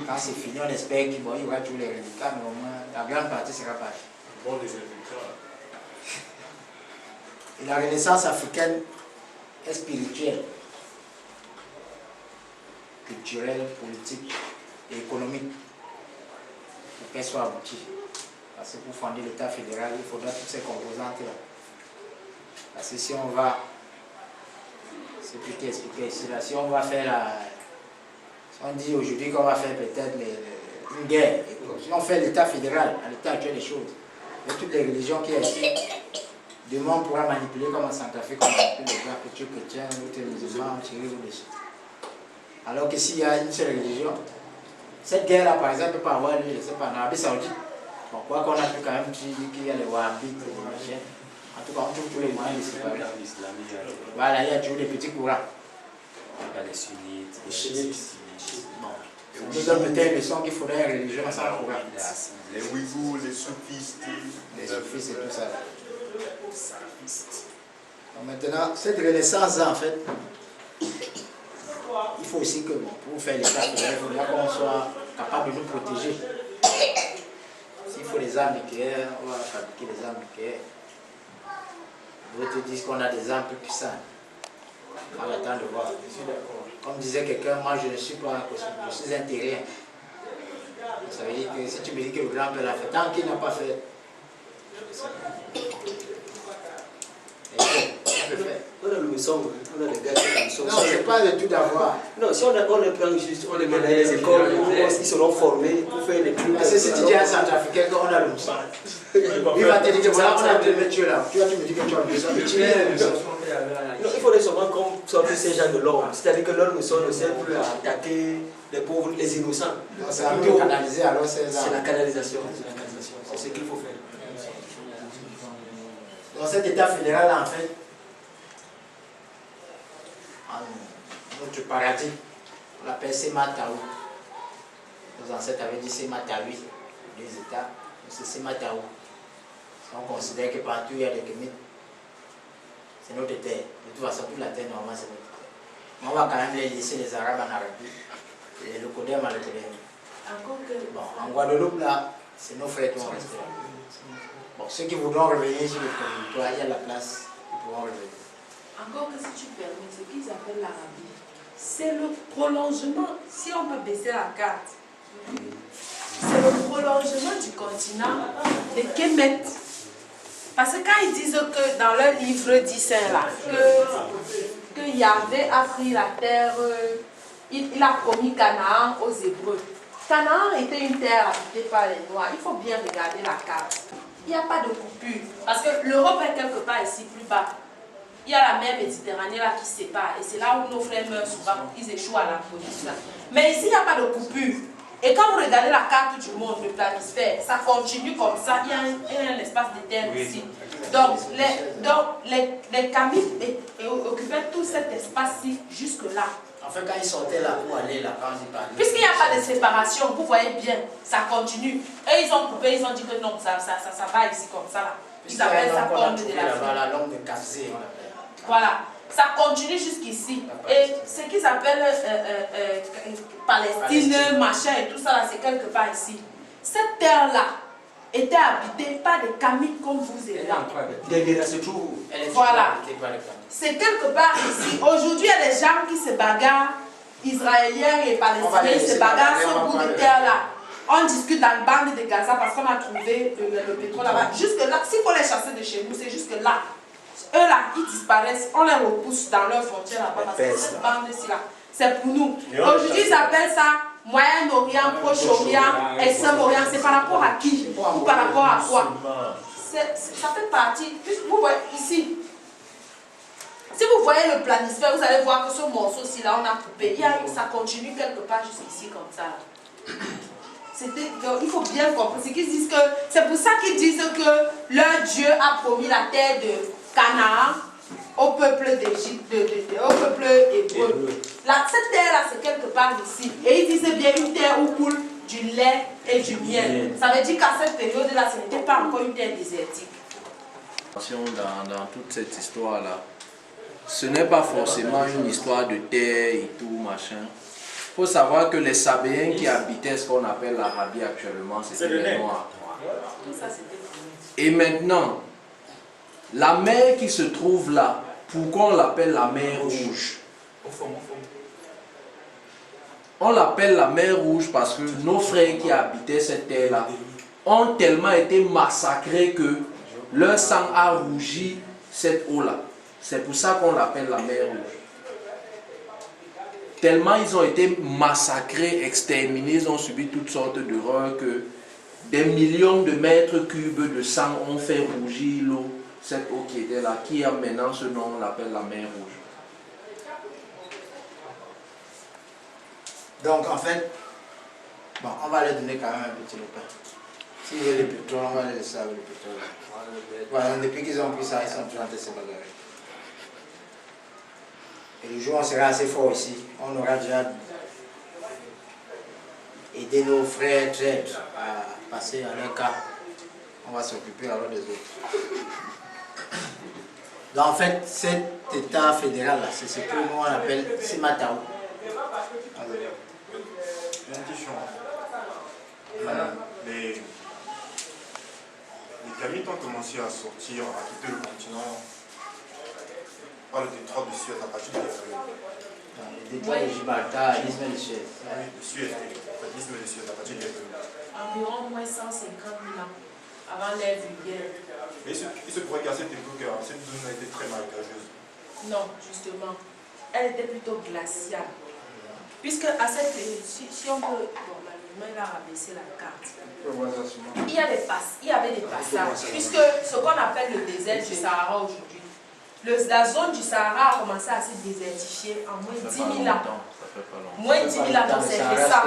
Quand c'est fini, on espère qu'il y aura tous les résultats, mais au moins la grande partie sera partie. Bon, les résultats. Et la renaissance africaine est spirituelle, culturelle, politique et économique pour qu'elle soit aboutie. Parce que pour fonder l'État fédéral, il faudra toutes ces composantes-là. Parce que si on va, c'est plutôt expliqué ici, là, si on va faire la... Si on dit aujourd'hui qu'on va faire peut-être une guerre, si on fait l'État fédéral, à l'état actuel des choses, avec toutes les religions qui existent, demain on pourra manipuler comme en Centrafrique, on manipule les gens chrétiens, d'autres musulmans, tirés ou dessus. Alors que s'il y a une seule religion, cette guerre-là par exemple peut pas avoir lieu, je ne sais pas, en Arabie Saoudite. Pourquoi qu'on a pu quand même dire qu'il y a les wahhabites, les machins. En tout cas, on trouve tous les moyens de se séparer. Voilà, il y a toujours des petits courants. Il y a les sunnites, les chiites. Bon. Ça nous donne peut-être une leçon qu'il faudrait une religion sans courant. Les Ouïghours, les soufistes. Les soufistes et tout ça. Donc maintenant, cette renaissance-là, en fait, il faut aussi que, bon, pour faire l'État, il faudra qu'on soit capable de nous protéger. S'il faut des armes nucléaires, on va fabriquer des armes nucléaires. D'autres disent qu'on a des armes plus puissantes. On attend de voir. Comme disait quelqu'un, moi je ne suis pas un cosmopolite, je suis un terrien. Ça veut dire que si tu me dis que le grand-père l'a fait, tant qu'il n'a pas fait, je ne sais pas. Et bon, on peut faire. On a le maison, on a les gars qui ont le maison. Non, c'est pas de tout d'avoir. Non, si on les prend juste, on les met dans les écoles, ils seront formés pour faire les trucs. Parce que si tu dis à un centrafricain qu'on a le moussant, il va te dire que voilà, on a te mettre là. Tu vas te me dire que tu as le moussant, mais tu es le moussant. Non, il faudrait seulement comme sortir ces gens de l'ordre. C'est-à-dire que leur mission ne sert plus à attaquer les pauvres, les innocents. C'est à nous de canaliser alors ces C'est la canalisation. C'est ce qu'il faut faire. Dans cet état fédéral, en fait, notre paradis, on l'appelle Semataou. Nos ancêtres avaient dit Semataoui, les États, c'est Semataou. On considère que partout il y a des Kémites, c'est notre terre. De toute façon, toute la terre, normalement, c'est notre terre. Mais on va quand même les laisser les Arabes en Arabie, et le Codem en Codem. Bon, en Guadeloupe, là, c'est nos frères qui vont rester là. Bon, ceux qui voudront revenir sur le territoire, il y a la place, ils pourront revenir. Encore que si tu permets, ce qu'ils appellent l'Arabie, c'est le prolongement, si on peut baisser la carte, c'est le prolongement du continent des Kémet. Parce que quand ils disent que dans leur livre dit saint là, que Yahvé a pris la terre, il a promis Canaan aux Hébreux. Canaan était une terre habitée par les Noirs. Il faut bien regarder la carte. Il n'y a pas de coupure. Parce que l'Europe est quelque part ici, plus bas. Il y a la mer Méditerranée là qui sépare. Et c'est là où nos frères meurent souvent. Ils échouent à la police là. Mais ici, il n'y a pas de coupure. Et quand vous regardez la carte du monde, le planisphère, ça continue comme ça. Il y a un espace de terre ici. Donc, les Kamites occupaient tout cet espace-ci jusque-là. En fait, quand ils sortaient là pour aller là, quand ils parlaient. Puisqu'il n'y a pas de séparation, vous voyez bien, ça continue. Et ils ont coupé, ils ont dit que non, ça va ici comme ça là. Ils appellent ça comme de la langue de Kafzé, on l'appelle. Voilà, ça continue jusqu'ici. Et ce qu'ils appellent Palestine, machin et tout ça là, c'est quelque part ici. Cette terre-là était habitée par des Kamites comme vous et là. Derrière se trouve. Voilà. C'est quelque part ici. Aujourd'hui, il y a des gens qui se bagarrent, Israéliens et Palestiniens, se bagarrent sur le bout de terre là. On discute dans le bande de Gaza parce qu'on a trouvé le pétrole là-bas. Jusque là, s'il faut les chasser de chez nous, c'est jusque là. Eux là, ils disparaissent, on les repousse dans leurs frontières là-bas parce que cette bande-ci là, c'est pour nous. Aujourd'hui, ils appellent ça Moyen-Orient, Proche-Orient, Extrême-Orient. C'est par rapport à qui ou par rapport à quoi? Ça fait partie, vous voyez ici. Si vous voyez le planisphère, vous allez voir que ce morceau-ci là, on a coupé. Ça continue quelque part jusqu'ici comme ça. Il faut bien comprendre. C'est pour ça qu'ils disent que leur Dieu a promis la terre de Canaan au peuple d'Égypte, au peuple hébreu. Cette terre-là, c'est quelque part ici. Et ils disaient bien une terre où coule du lait et du miel. Ça veut dire qu'à cette période-là, ce n'était pas encore une terre désertique. Dans toute cette histoire-là, ce n'est pas forcément une histoire de terre et tout, machin. Il faut savoir que les Sabéens qui habitaient ce qu'on appelle l'Arabie actuellement, c'était les Noirs. Et maintenant, la mer qui se trouve là, pourquoi on l'appelle la mer Rouge? On l'appelle la mer Rouge parce que nos frères qui habitaient cette terre-là ont tellement été massacrés que leur sang a rougi cette eau-là. C'est pour ça qu'on l'appelle la mer Rouge. Tellement ils ont été massacrés, exterminés, ils ont subi toutes sortes d'horreurs que des millions de mètres cubes de sang ont fait rougir l'eau, cette eau qui était là, qui a maintenant ce nom, on l'appelle la mer Rouge. Donc en fait, bon, on va leur donner quand même un petit repas. S'ils veulent le pétrole, on va les laisser avec le pétrole. Voilà, depuis qu'ils ont pris ça, ils sont toujours en train de se bagarrer. Et le jour où on sera assez fort ici, on aura déjà aidé nos frères traîtres à passer à leur cas. On va s'occuper alors des autres. Donc en fait, cet état fédéral là, c'est ce que nous on appelle Semataou. Une question. Les Kamites ont commencé à sortir, à quitter le continent le détroit de Suez à partir de quelle période? Le détroit de Gibraltar, l'isthme de Suez. De Suez, l'isthme de Suez à partir de quelle période? Environ moins 150 000 ans avant l'ère vulgaire. Et il se pourrait qu'à cette époque, cette zone a été très marécageuse. Non, justement. Elle était plutôt glaciale. Puisque à cette période, si on peut... Bon, malheureusement, il a rabaissé la carte. Il y avait des passages. Puisque ce qu'on appelle le désert du Sahara aujourd'hui, la zone du Sahara a commencé à se désertifier en moins 10 000 ans. Moins 10 000 ans, donc c'est récent.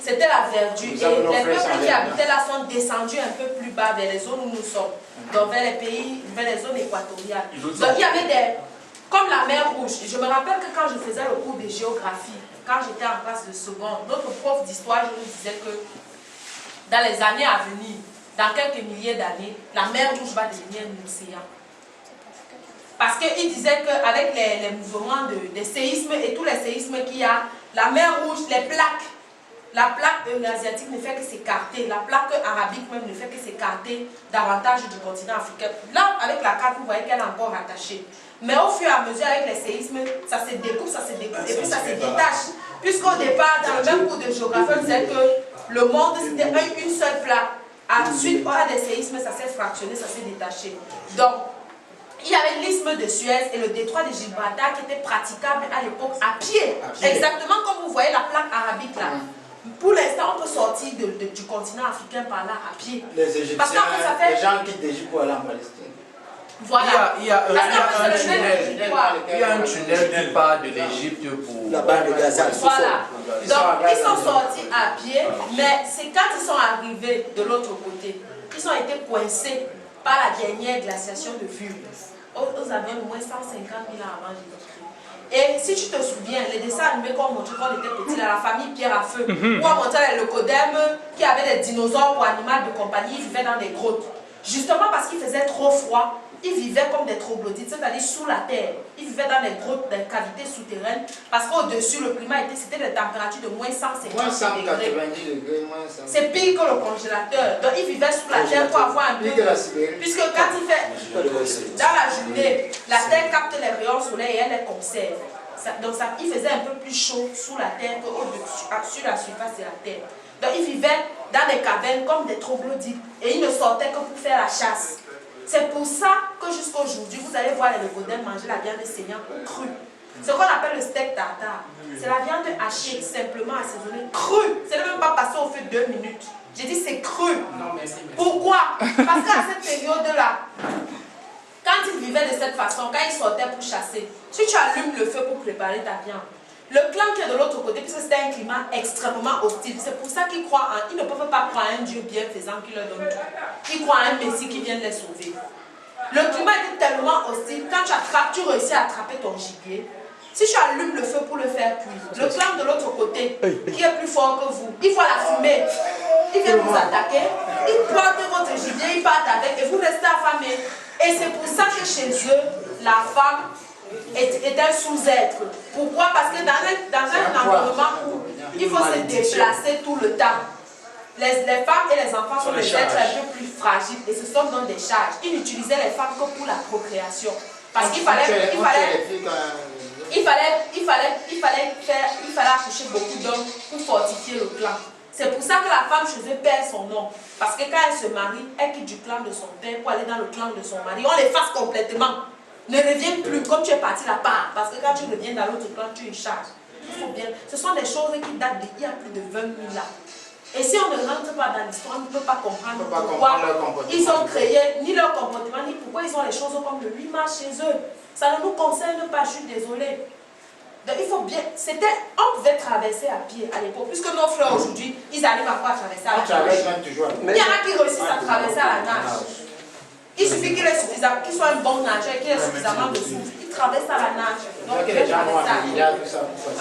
C'était la verdure. Et les peuples qui habitaient là sont descendus un peu plus bas vers les zones où nous sommes. Donc vers les pays, vers les zones équatoriales. Donc il y avait des... Comme la mer Rouge. Je me rappelle que quand je faisais le cours de géographie, quand j'étais en classe de seconde, notre prof d'histoire nous disait que dans les années à venir, dans quelques milliers d'années, la mer Rouge va devenir un océan. Parce qu'il disait qu'avec les mouvements des séismes et tous les séismes qu'il y a, la mer Rouge, la plaque asiatique ne fait que s'écarter, la plaque arabique même ne fait que s'écarter davantage du continent africain. Là, avec la carte, vous voyez qu'elle est encore rattachée. Mais au fur et à mesure, avec les séismes, ça se découpe, et puis ça se détache. Puisqu'au départ, dans le même cours de géographie, on disait que le monde, c'était une seule plaque. Ensuite, à des séismes, ça s'est fractionné, ça s'est détaché. Donc, il y avait l'isthme de Suez et le détroit de Gibraltar qui était praticable à l'époque à pied. Exactement comme vous voyez la plaque arabique là. Pour l'instant, on peut sortir du continent africain par là à pied. Les Égyptiens, les gens quittent l'Égypte pour aller en Palestine. Voilà. Il y a un tunnel qui part de l'Égypte pour La bande de Gaza. Voilà. Donc, ils sont sortis à pied, mais c'est quand ils sont arrivés de l'autre côté, ils ont été coincés par la dernière glaciation de Vulve. Nous avions au moins 150 000 ans avant Jésus-Christ. Et si tu te souviens, les dessins animés qu'on montrait quand on était petit, la famille Pierre à Feu, où on montrait les leucodèmes qui avaient des dinosaures ou animaux de compagnie, ils vivaient dans des grottes. Justement parce qu'il faisait trop froid, ils vivaient comme des troglodytes, c'est-à-dire sous la terre. Ils vivaient dans des grottes, des cavités souterraines, parce qu'au-dessus, le climat c'était des températures de moins 150 degrés. C'est pire que le congélateur. Donc ils vivaient sous la terre pour avoir un peu... Puisque quand il fait... Dans la journée, la terre capte les rayons solaires et elle les conserve. Donc il faisait un peu plus chaud sous la terre sur la surface de la terre. Donc ils vivaient dans des cavernes comme des troglodytes et ils ne sortaient que pour faire la chasse. C'est pour ça que jusqu'à aujourd'hui, vous allez voir les leucodèmes manger la viande saignante crue. Ce qu'on appelle le steak tartare. C'est la viande hachée, simplement assaisonnée, crue. Ce n'est même pas passé au feu de 2 minutes. J'ai dit c'est cru. Non, merci. Pourquoi? Parce qu'à cette période-là, quand ils vivaient de cette façon, quand ils sortaient pour chasser, si tu allumes le feu pour préparer ta viande, le clan qui est de l'autre côté, puisque c'était un climat extrêmement hostile, c'est pour ça qu'ils croient ils ne peuvent pas croire à un Dieu bienfaisant qui leur donne tout. Ils croient à un Messie qui vient les sauver. Le climat était tellement hostile, quand tu réussis à attraper ton gibier, si tu allumes le feu pour le faire cuire, le clan de l'autre côté, qui est plus fort que vous, il voit la fumée, il vient vous attaquer, il prend votre gibier, il part avec et vous restez affamés. Et c'est pour ça que chez eux, la femme est un sous-être. Pourquoi? Parce que dans un environnement où il faut se déplacer tout le temps, les femmes et les enfants sont des êtres un peu plus fragiles et ce sont donc des charges. Ils n'utilisaient les femmes que pour la procréation. Parce qu'il fallait accoucher beaucoup d'hommes pour fortifier le clan. C'est pour ça que la femme chez eux perd son nom. Parce que quand elle se marie, elle quitte du clan de son père pour aller dans le clan de son mari. On l'efface complètement. Ne reviens plus comme tu es parti là-bas. Parce que quand tu reviens dans l'autre clan, tu es une charge. Il faut bien. Ce sont des choses qui datent d'il y a plus de 20 000 ans. Et si on ne rentre pas dans l'histoire, on ne peut pas comprendre pourquoi ils ont créé ni leur comportement, ni pourquoi ils ont les choses comme le 8 mars chez eux. Ça ne nous concerne pas, je suis désolée. Donc il faut bien, on pouvait traverser à pied à l'époque, puisque nos frères aujourd'hui, ils arrivent encore à traverser à la nage. Il y en a qui réussissent à traverser à la nage. Il suffit qu'il soit un bon nageur, qu'il ait suffisamment de souffle, il traverse à la nage. Donc il En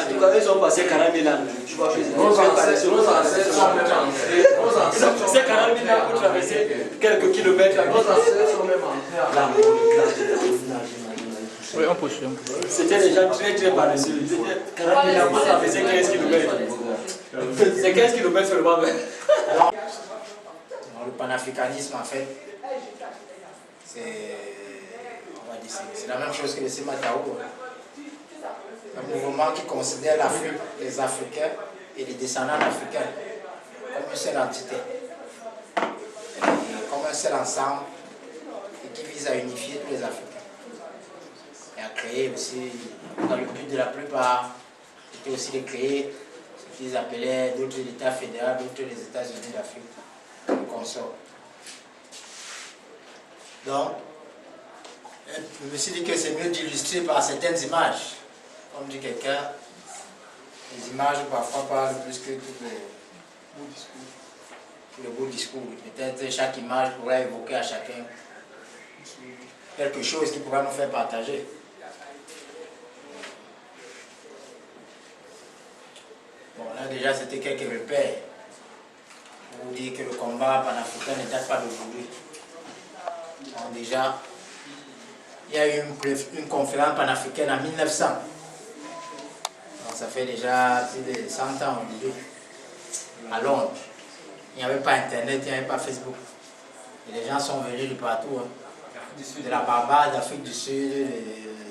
tout cas, ils ont passé 40 000 ans. Tu vois, nos ancêtres sont même entrés. C'est 40 000 ans pour traverser quelques kilomètres. Nos ancêtres sont même entrés à la Oui, on peut. C'était des gens très très paresseux. 40 000 ans pour traverser 15 km. C'est 15 km seulement. Le panafricanisme, en fait, c'est, on va C'est la même chose que le Sematao. Un mouvement qui considère l'Afrique, les Africains et les descendants d'Africains comme une seule entité, et comme un seul ensemble, et qui vise à unifier tous les Africains. Et à créer aussi, dans le but de la plupart, c'était aussi de créer ce qu'ils appelaient d'autres États fédéraux, d'autres les États-Unis d'Afrique, le consort. Donc, je me suis dit que c'est mieux d'illustrer par certaines images. Comme dit quelqu'un, les images parfois parlent plus que tous les beaux discours. Peut-être chaque image pourrait évoquer à chacun quelque chose qui pourra nous faire partager. Bon, là déjà c'était quelques repères pour dire que le combat panafricain ne date pas d'aujourd'hui. Donc déjà, il y a eu une conférence panafricaine en 1900. Donc ça fait déjà plus de 100 ans aujourd'hui, à Londres. Il n'y avait pas Internet, il n'y avait pas Facebook. Et les gens sont venus de partout. Hein. De la Barbade, d'Afrique du Sud,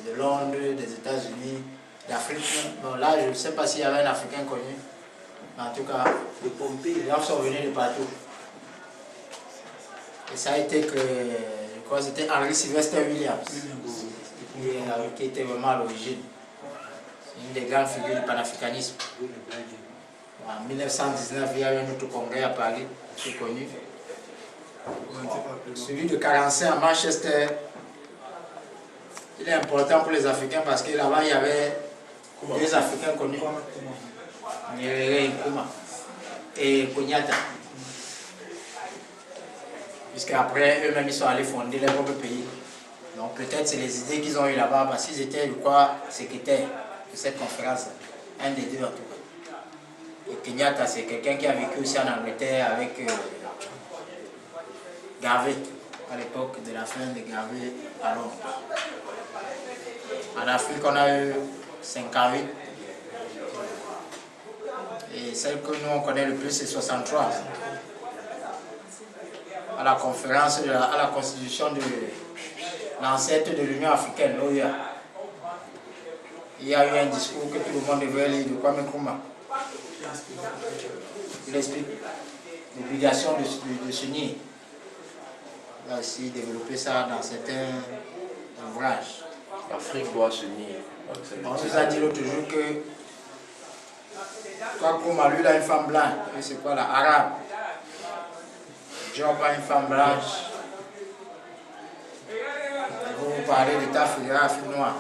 de Londres, des États-Unis, d'Afrique. Bon là, je ne sais pas s'il y avait un Africain connu. Mais en tout cas, les gens sont venus de partout. Et ça a été que, je crois que c'était Henry Sylvester Williams, qui était vraiment à l'origine. Une des grandes figures du panafricanisme. En 1919, il y a eu un autre congrès à Paris, très connu. Celui de 1945 à Manchester, il est important pour les Africains parce que là-bas, il y avait deux Africains connus. Nyerere Nkrumah et Konyata. Puisqu'après, eux-mêmes, ils sont allés fonder leur propre pays. Donc peut-être c'est les idées qu'ils ont eues là-bas, parce qu'ils étaient, je crois, secrétaires de cette conférence. Un des deux en tout cas. Et Kenyatta, c'est quelqu'un qui a vécu aussi en Angleterre avec Garvey, à l'époque de la fin de Garvey à Londres. En Afrique, on a eu 58. Et celle que nous on connaît le plus, c'est 63. À la conférence, à la constitution de l'ancêtre de l'Union africaine, l'OUA. Il y a eu un discours que tout le monde devait lire de Kwame Nkrumah. Il explique l'obligation de s'unir. Il a aussi développé ça dans certains ouvrages. L'Afrique doit s'unir. On nous a dit l'autre jour que Nkrumah, lui, il a une femme blanche. Et c'est quoi la arabe? Job a une femme blanche. Vous parlez d'État fédéral Afrique noire.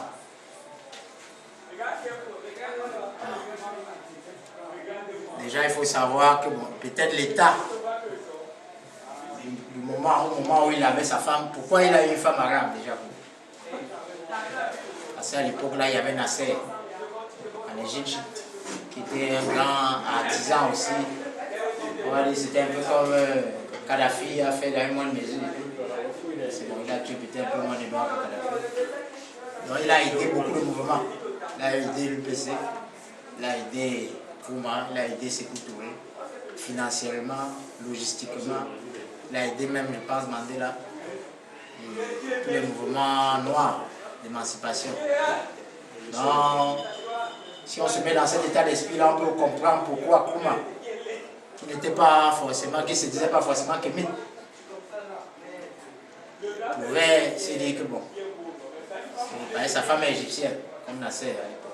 Déjà, il faut savoir que bon, peut-être l'État, au moment où il avait sa femme, pourquoi il a eu une femme arabe déjà? Parce qu'à l'époque, là, il y avait Nasser en Égypte, qui était un grand artisan aussi. On va dire c'était un peu comme Kadhafi a fait dans une moindre mesure. C'est bon, il a tué peut-être un peu moins de noirs que Kadhafi. Donc il a aidé beaucoup de mouvements. Il a aidé l'UPC, il a aidé Nkrumah, il a aidé Sékou Touré, financièrement, logistiquement. Il a aidé même, je pense, Mandela, et tous les mouvements noirs d'émancipation. Donc, si on se met dans cet état d'esprit-là, on peut comprendre pourquoi Nkrumah, qui n'était pas forcément, qui ne se disait pas forcément kémite, pouvait se dire que bon, sa femme est égyptienne, comme Nasser à l'époque.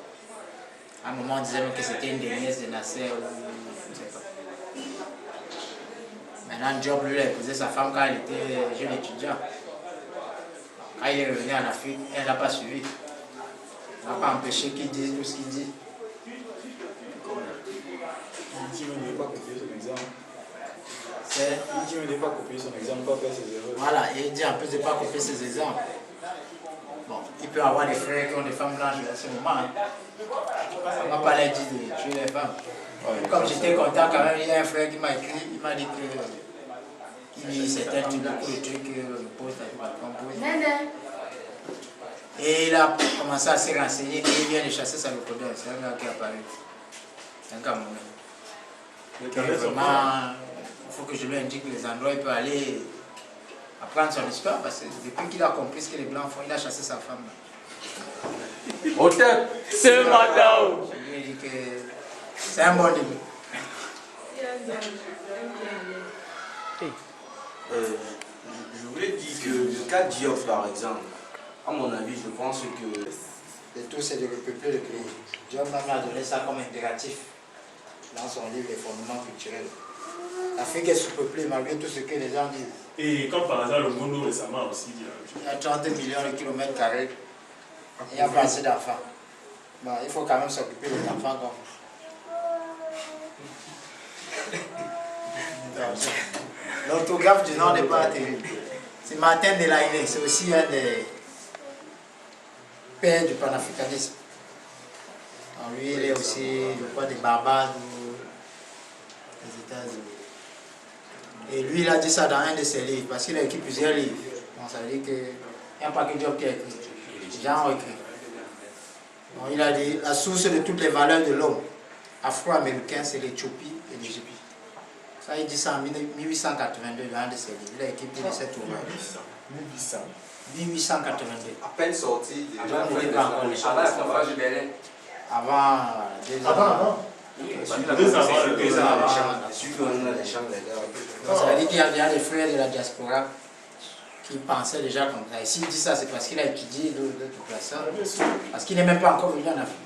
À un moment, on disait même que c'était une des nièces de Nasser, je ne sais pas. Maintenant, Diop, lui, a épousé sa femme quand elle était jeune étudiant. Quand il est revenu en Afrique, elle ne l'a pas suivi. On n'a pas empêché qu'il dise tout ce qu'il dit. Il dit ne pas copier son exemple. Il dit ne pas copier son exemple, pas faire ses erreurs. Voilà, et il dit en plus de ne pas copier ses exemples. Bon, il peut avoir des frères qui ont des femmes blanches à ce moment. Hein. On ne va pas leur dire de tuer les femmes. Ouais, comme j'étais content quand même, il y a un frère qui m'a écrit, il m'a dit que il certains trucs, beaucoup de trucs que le poste a composé. Et il a commencé à se renseigner et il vient de chasser sa locodeur. C'est un gars qui est apparu. C'est un Camerounais. Vraiment, il faut que je lui indique les endroits où il peut aller apprendre son histoire, parce que depuis qu'il a compris ce que les Blancs font, il a chassé sa femme. Au tête. C'est madame. Je lui ai dit que c'est un bon début. Je voulais dire que le cas Diop, par exemple, à mon avis, je pense que... Le tout, c'est de repeupler le pays. Diop même a donné ça comme impératif dans son livre Les fondements culturels. L'Afrique est sous-peuplée malgré tout ce que les gens disent. Et comme par hasard, le monde récemment aussi dit la même chose. Il y a 30 millions de kilomètres carrés. Il n'y a pas assez d'enfants. Bon, il faut quand même s'occuper des enfants comme l'orthographe du nom n'est pas terrible. C'est Martin Delahaye, c'est aussi un des pères du panafricanisme. Donc lui, il est aussi le roi des Barbades des États-Unis. Et lui, il a dit ça dans un de ses livres, parce qu'il a écrit plusieurs livres. Donc ça veut dire qu'il n'y a pas que Diop qui a écrit. Les gens ont écrit. Donc il a dit, la source de toutes les valeurs de l'homme afro-américain, c'est l'Éthiopie et l'Égypte. Ça, il dit ça en 1882 dans un de ses livres. Il a écrit plus de 7 ouvrages. 1882. À peine sorti de Avant, il n'était pas encore les choses. avant la conférence du Bénin. Avant, 2 ans. Avant. 2 ans avant. avant. Je suis venu dans les chambres, les gars. Donc ça veut dire qu'il y a des frères de la diaspora qui pensaient déjà comme ça. Et s'il dit ça, c'est parce qu'il a étudié d'autres personnes. Parce qu'il n'est même pas encore venu en Afrique.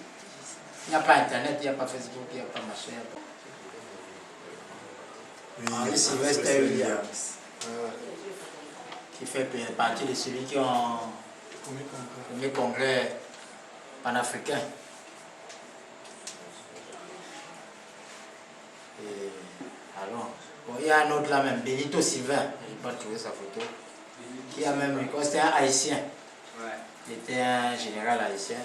Il n'y a pas Internet, il n'y a pas Facebook, il n'y a pas machin. Henri Sylvester Williams, qui fait partie de celui qui ont le premier congrès panafricain. Et alors, bon, il y a un autre là même, Benito Sylvain, je n'ai pas trouvé sa photo, qui a même, c'était un haïtien. Il était un général haïtien.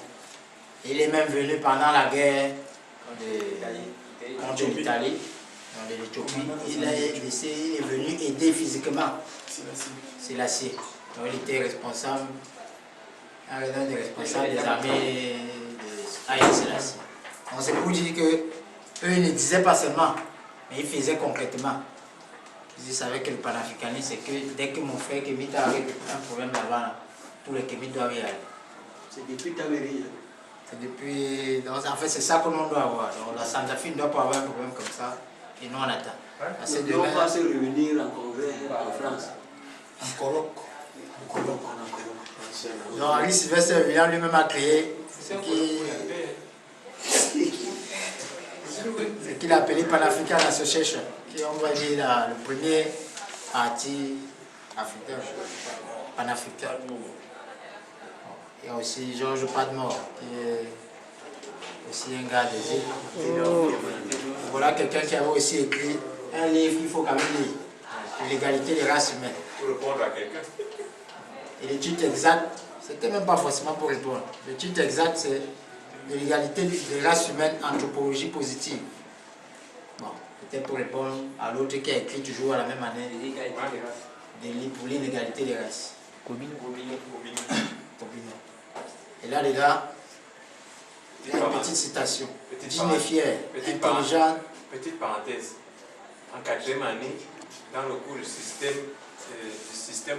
Il est même venu pendant la guerre contre l'Italie, de l'Éthiopie. Il est venu aider physiquement Sélassié. Donc il était responsable, un des responsables des armées de Haïti Sélassié. Donc c'est pour dire que eux ne disaient pas seulement, mais ils faisaient concrètement. Ils savaient que le panafricanisme, c'est que dès que mon frère Kémit a un problème là-bas, tous les Kémit doivent y aller. C'est depuis Taméry. C'est depuis. Donc, en fait, c'est ça que l'on doit avoir. Donc, la Centrafrique ne doit pas avoir un problème comme ça. Et nous, on attend. Parce que demain, on va se revenir en congrès en France. En colloque. Donc, Henri Sylvester Williams lui-même a créé ce qu'il a appelé Pan-African Association, qui est, on va dire, le premier parti africain, panafricain. Il y a aussi Georges Padmore, qui est aussi un gars des îles. Voilà quelqu'un qui avait aussi écrit un livre qu'il faut quand même lire, l'égalité des races humaines. Pour répondre à quelqu'un. Et le titre exact, c'était même pas forcément pour répondre. Le titre exact, c'est l'égalité des races humaines, anthropologie positive. Bon, peut-être pour répondre à l'autre qui a écrit toujours à la même année, pour l'inégalité des races. Gobineau. Et là-dedans, il y a une petite citation. Digne et fière, intelligente. Petite parenthèse. En 4e année, dans le cours du système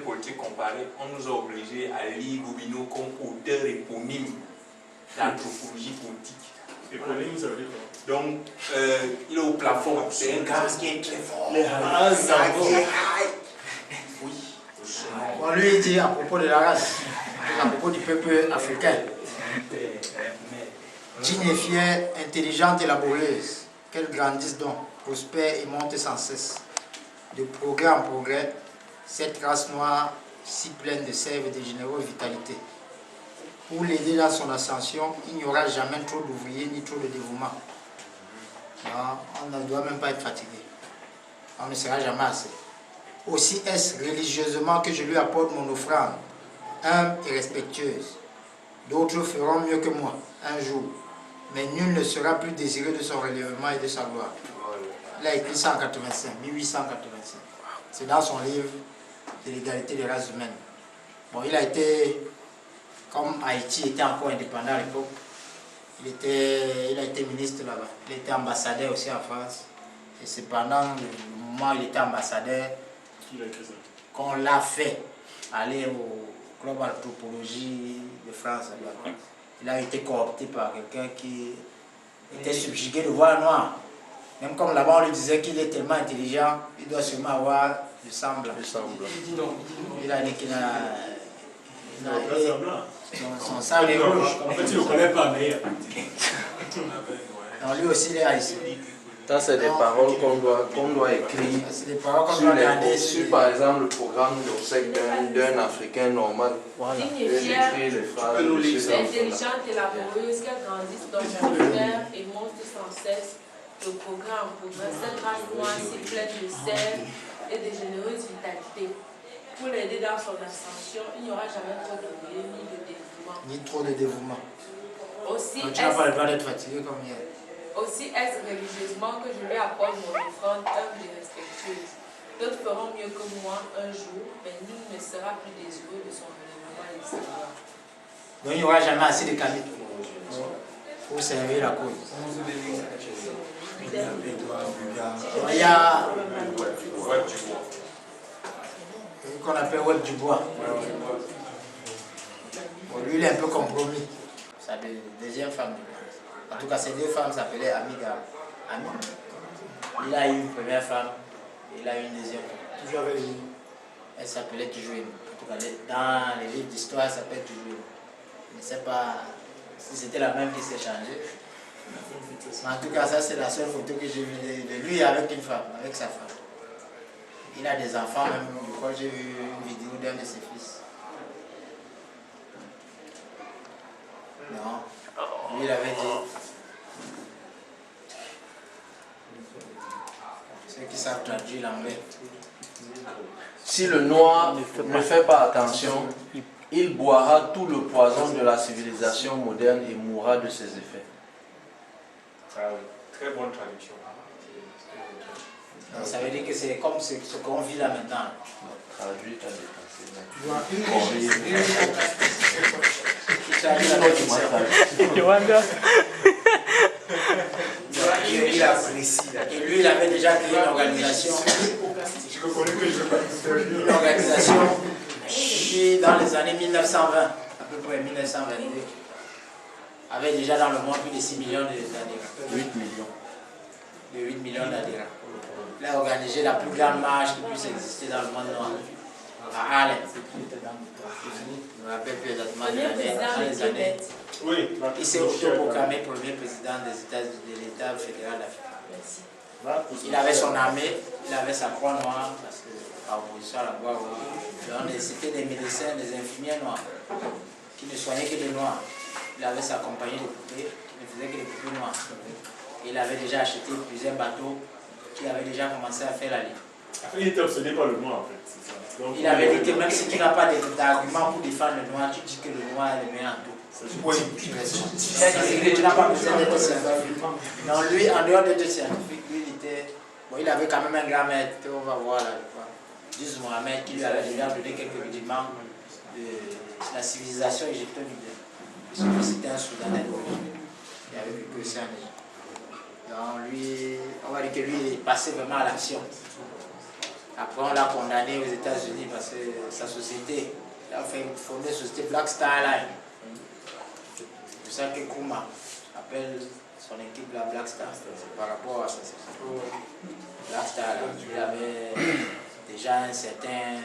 politique comparé, on nous a obligés à lire Gobineau comme auteur éponyme d'anthropologie politique. Éponyme, ça veut dire quoi? Donc, il est au plafond. C'est un gars qui est très fort. Oui. On lui dit à propos de la race, à propos du peuple africain. Digne et fière, intelligente et laborieuse, qu'elle grandisse donc, prospère et monte sans cesse. De progrès en progrès, cette race noire, si pleine de sève et de généreuse vitalité. Pour l'aider dans son ascension, il n'y aura jamais trop d'ouvriers ni trop de dévouement. On ne doit même pas être fatigué. On ne sera jamais assez. Aussi est-ce religieusement que je lui apporte mon offrande, humble et respectueuse. D'autres feront mieux que moi, un jour, mais nul ne sera plus désireux de son relèvement et de sa gloire. Il a écrit ça en 1885. C'est dans son livre de l'égalité des races humaines. Bon, il a été, comme Haïti était encore indépendant à l'époque, il a été ministre là-bas. Il était ambassadeur aussi en France. Et c'est pendant le moment où il était ambassadeur, Qui a écrit ça? qu'on l'a fait aller au club anthropologie de France. Il a été coopté par quelqu'un qui était subjugué de voir noir. Même comme là-bas on lui disait qu'il est tellement intelligent, il doit sûrement avoir du sang blanc. Il a dit qu'il a... Son sang est rouge. En fait, il ne connaît pas, mais... Donc lui aussi il est haïtien. Ça, c'est des paroles qu'on doit écrire C'est des paroles qu'on sur, doit garder sur, par exemple, le programme d'obsèques d'un Africain normal. Digne et fière, Les phrases intelligente et laborieuse, qu'elle grandisse dans mon frère et montre sans cesse le progrès en progrès. Cette race noire si pleine de sève et de généreuse vitalité. Pour l'aider dans son ascension, il n'y aura jamais trop de bruit ni de dévouement. Ni trop de dévouement. Aussi, Donc, tu n'as pas le droit d'être fatigué comme hier. aussi est-ce religieusement que je lui apporte mon offrande humble et respectueuse. D'autres feront mieux que moi un jour, mais nul ne sera plus désireux de son renouvellement et de sa gloire. Donc il n'y aura jamais assez de camis pour servir la cause. Il y a ce qu'on appelle Web Dubois. Bon, lui il est un peu compromis. Sa deuxième femme. En tout cas, ces deux femmes s'appelaient Amiga. Ami. Il a eu une première femme et il a eu une deuxième femme. Toujours avec lui. Elle s'appelait toujours Amy. En tout cas, dans les livres d'histoire, elle s'appelle toujours Amy. Je ne sais pas si c'était la même qui s'est changée. Mais en tout cas, ça c'est la seule photo que j'ai vue de lui avec une femme, avec sa femme. Il a des enfants même. Je crois que j'ai vu une vidéo d'un de ses fils. Non. Lui, il avait dit. Ceux qui savent traduire l'anglais. Si le noir ne fait pas attention, il boira tout le poison de la civilisation moderne et mourra de ses effets. Ah oui, très bonne traduction. Donc, ça veut dire que c'est comme ce qu'on vit là maintenant. Traduit à dépenser. Il apprécie. Et lui, il avait déjà créé une organisation. Une organisation qui, dans les années 1920, à peu près 1922, avait déjà dans le monde plus de 6 millions d'adhérents. 8 millions. De 8 millions d'adhérents. Il a organisé la plus grande marche qui puisse exister dans le monde noir. À Harlem. Je me rappelle plus exactement de l'année, dans les années. Oui. Il s'est autoproclamé premier président des États-Unis, de l'État fédéral d'Afrique. Il avait son armée, il avait sa croix noire, parce que par opposition à la croix rouge. C'était des médecins, des infirmiers noirs, qui ne soignaient que des noirs. Il avait sa compagnie de poupées, qui ne faisait que des poupées noires. Et il avait déjà acheté plusieurs bateaux qui avaient déjà commencé à faire la ligne. Il était obsédé par le noir en fait, c'est ça. Donc, il avait dit que même si tu n'as pas d'argument pour défendre le noir, tu dis que le noir est le meilleur en tout. oui. Tu n'as pas besoin d'être scientifique. Donc lui, en dehors d'être scientifique, lui, il avait quand même un grand maître, on va voir là, Duz Mohamed, qui lui avait déjà donné quelques rudiments de la civilisation égypto-nubienne. Parce que c'était un Soudanais d'origine, qui avait vécu aussi en Égypte. Donc lui, on va dire que lui, il est passé vraiment à l'action. Après, on l'a condamné aux États-Unis parce que sa société, il a fondé une société Black Star Line. C'est ça que Kuma appelle son équipe la Black Star. C'est par rapport à ça. Black Star Line. Il avait déjà un certain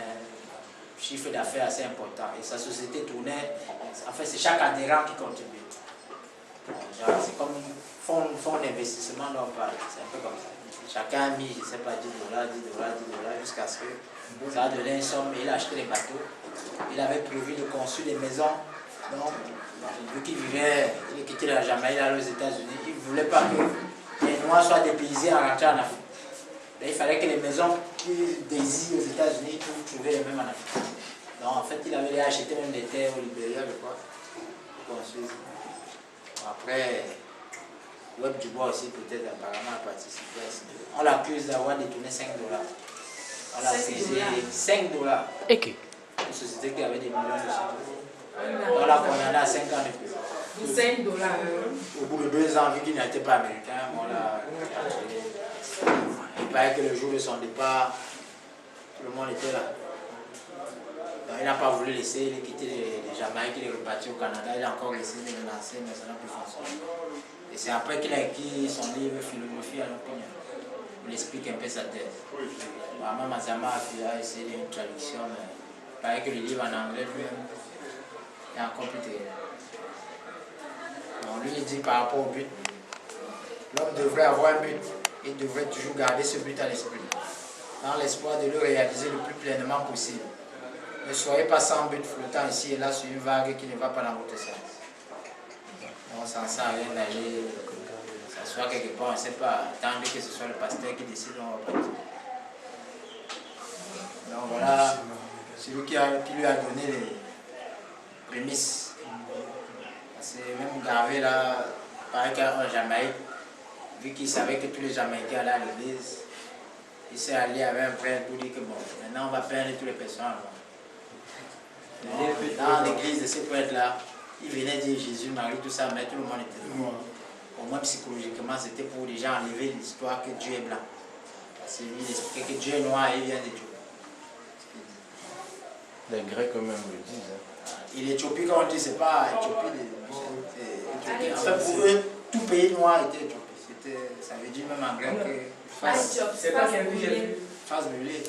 chiffre d'affaires assez important. Et sa société tournait, en fait, c'est chaque adhérent qui contribue. C'est comme un fonds d'investissement dont on parle. C'est un peu comme ça. Chacun a mis, je ne sais pas, $10, jusqu'à ce que ça a donné une somme. Il a acheté des bateaux. Il avait prévu de construire des maisons. Donc, vu qu'il vivait, il quittait la Jamaïque, il allait aux États-Unis. Il ne voulait pas que les Noirs soient dépaysés en rentrant en Afrique. Donc, il fallait que les maisons qu'il désire aux États-Unis puissent trouver les mêmes en Afrique. Donc, en fait, il avait acheté même des terres au Libéria, je crois, pour construire. Après, Web Dubois aussi peut-être apparemment a participé à ça. On l'accuse d'avoir détourné $5. On l'a accusé $5. Et qui? Une société qui avait des millions de $100. On l'a condamné à 5 ans de prison. Pour $5. Au bout de 2 ans, vu qu'il n'était pas américain, on l'a. Il paraît que le jour de son départ, tout le monde était là. il n'a pas voulu laisser, il a quitté les Jamaïques, il est reparti au Canada, il a encore essayé de relancer, mais ça n'a plus fonctionné. Et c'est après qu'il a écrit son livre Philosophie à l'opinion. Il explique un peu sa thèse. Même Mazama a essayé une traduction, mais il paraît que le livre en anglais lui-même est encore plus terrible. Donc lui il dit par rapport au but, l'homme devrait avoir un but, il devrait toujours garder ce but à l'esprit, dans l'espoir de le réaliser le plus pleinement possible. Ne soyez pas sans but flottant ici et là sur une vague qui ne va pas dans votre sens. Donc ça ne sert à rien d'aller s'asseoir quelque part, on ne sait pas, attendre que ce soit le pasteur qui décide où on va partir. Donc voilà, celui qui lui a donné les prémices. C'est même gravé là, pareil qu'en Jamaïque, vu qu'il savait que tous les Jamaïcains allaient à l'église, il s'est allié avec un prêtre pour dire que bon, maintenant on va peindre tous les personnes. Dans l'église de ces prêtres-là, ils venaient dire Jésus, Marie, tout ça, mais tout le monde était noir. Au moins psychologiquement, c'était pour déjà enlever l'histoire que Dieu est blanc. C'est lui qui expliquait que Dieu est noir et il vient d'Éthiopie. Les Grecs eux-mêmes le disent. Hein. Et l'Éthiopie, quand on dit, c'est pas Éthiopie, en fait, pour eux, tout pays noir était Éthiopie. Ça veut dire même en grec que c'est pas qu'un vieil. Face brûlée.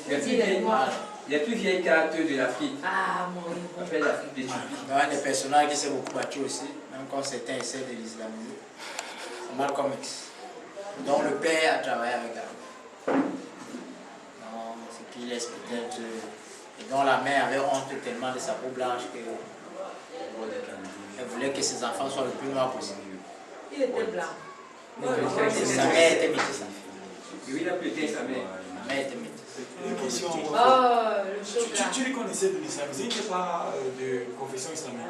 Il y a plus vieille carte de l'Afrique. Ah, mon Dieu. On appelle l'Afrique d'Éthiopie. Il y a des personnages qui s'est beaucoup battu aussi, même quand certains essaient de l'islamiser. C'est Malcolm X, dont le père a travaillé avec elle. Ce qu'il laisse peut-être. Et dont la mère avait honte tellement de sa peau blanche qu'elle voulait que ses enfants soient le plus noirs possible. Il était blanc. Sa mère était métisse. Oui, il a pété sa mère. La mère était métisse. Une question. Tu les connaissais de l'islamisme, il n'était pas de confession islamique.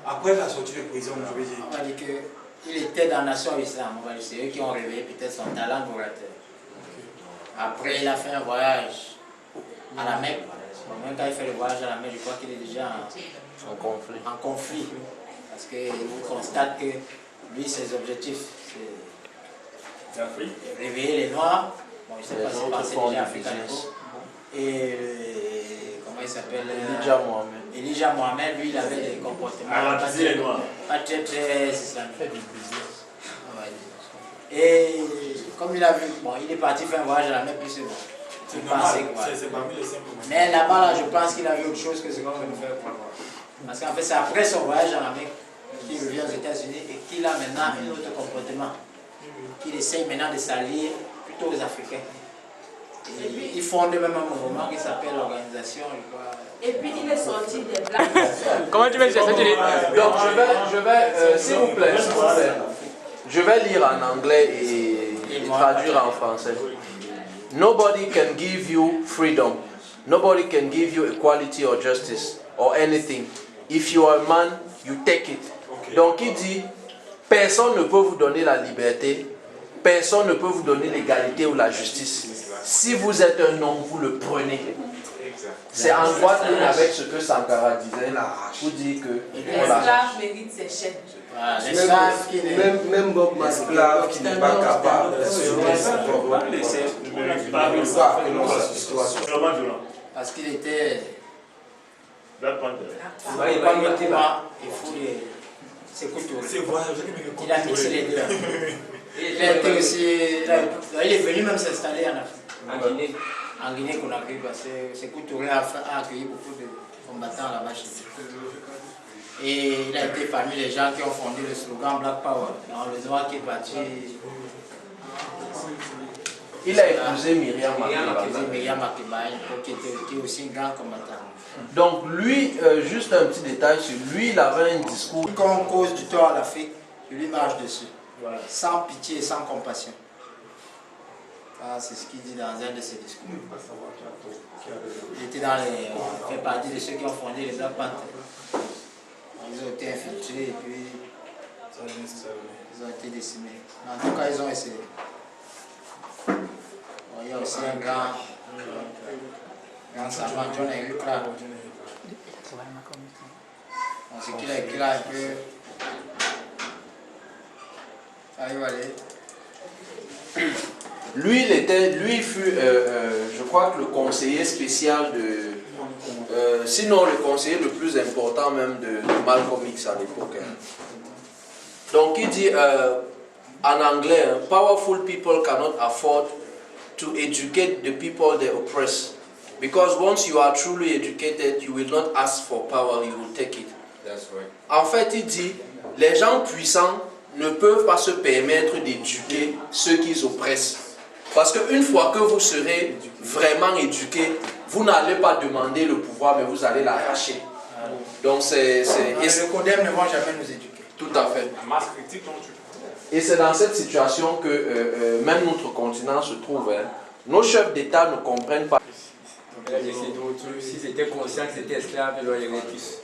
Après la sortie de prison, je vais dire. On va dire qu'il était dans la nation islam. C'est eux qui ont réveillé peut-être son talent d'orateur. Après, il a fait un voyage à la Mecque. Même quand il fait le voyage à la Mecque, je crois qu'il est déjà en conflit. Parce qu'il constate que lui, ses objectifs, c'est réveiller les Noirs. Bon, je ne sais pas si c'est déjà africain. Et comment il s'appelle, Elijah Mohamed, lui, il avait des comportements pas très islamiques. Et comme il a vu, bon, il est parti faire un voyage à la Mecque, puis c'est bon. C'est normal, c'est parmi les simples. Mais là-bas, là, je pense qu'il a vu autre chose que ce qu'on veut nous faire croire. Parce qu'en fait, c'est après son voyage à la Mecque qu'il revient aux États-Unis et qu'il a maintenant un autre comportement. Qu'il essaye maintenant de s'allier plutôt aux Africains. Et ils fondent même un mouvement qui s'appelle l'organisation, je crois. Et puis il est sorti des Blancs. Comment tu veux dire ça? Donc je vais s'il vous plaît, je vais lire en anglais et traduire en français. Nobody can give you freedom. Nobody can give you equality or justice or anything. If you are a man, you take it. Donc il dit, personne ne peut vous donner la liberté, personne ne peut vous donner l'égalité ou la justice. Si vous êtes un homme, vous le prenez. C'est en droite ligne avec ce que Sankara disait, pour dire que l'esclave mérite ses chaînes. Même Bob Esclave qui n'est pas capable de se Parce qu'il était. Black Panther. Il faut c'est couteau. Il a mixé les deux. Il a été aussi. Il est venu même s'installer en Afrique. En Guinée-Conakry, parce que c'est Coutouré a accueilli beaucoup de combattants là-bas chez lui. Et il a été parmi les gens qui ont fondé le slogan Black Power. Alors, le noir qui est parti. il a épousé Myriam Makeba, qui est aussi un grand combattant. Donc lui, juste un petit détail sur lui, il avait un discours. Quand on cause du tort à l'Afrique, il lui marche dessus. Voilà. Sans pitié et sans compassion. C'est ce qu'il dit dans un de ses discours. Il était fait partie de ceux qui ont fondé les Black Panthers. Ils ont été infiltrés et puis ils ont été décimés. En tout cas, ils ont essayé. Bon, il y a aussi un grand savant, John Henry Clark. Ce qu'il a écrit là un peu. Allez, allez. Lui fut, je crois que le conseiller spécial Sinon, le conseiller le plus important même de Malcolm X à l'époque. Hein. Donc, il dit en anglais, hein, powerful people cannot afford to educate the people they oppress. Because once you are truly educated, you will not ask for power, you will take it. That's right. En fait, il dit, les gens puissants ne peuvent pas se permettre d'éduquer ceux qu'ils oppressent. Parce qu'une fois que vous serez vraiment éduqué, vous n'allez pas demander le pouvoir, mais vous allez l'arracher. Donc c'est... Les CODEM ne vont jamais nous éduquer. Tout à fait. La masse critique dont tu Et c'est dans cette situation que même notre continent se trouve. Hein. Nos chefs d'État ne comprennent pas. S'ils étaient conscients que c'était esclave, ils l'auraient tous.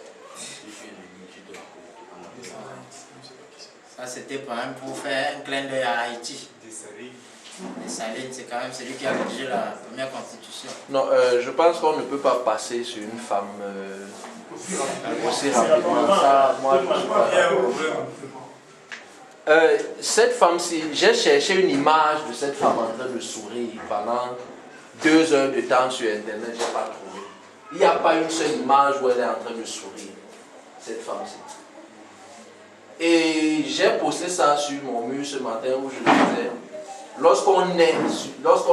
Ça, c'était quand même pour faire un clin d'œil à Haïti. Dessalines, c'est quand même celui qui a rédigé la première constitution. Non, je pense qu'on ne peut pas passer sur une femme aussi rapidement. Ça, moi, je ne suis pas. Cette femme-ci, j'ai cherché une image de cette femme en train de sourire pendant 2 heures de temps sur Internet, je n'ai pas trouvé. Il n'y a pas une seule image où elle est en train de sourire, cette femme-ci. Et j'ai posté ça sur mon mur ce matin où je disais, lorsqu'on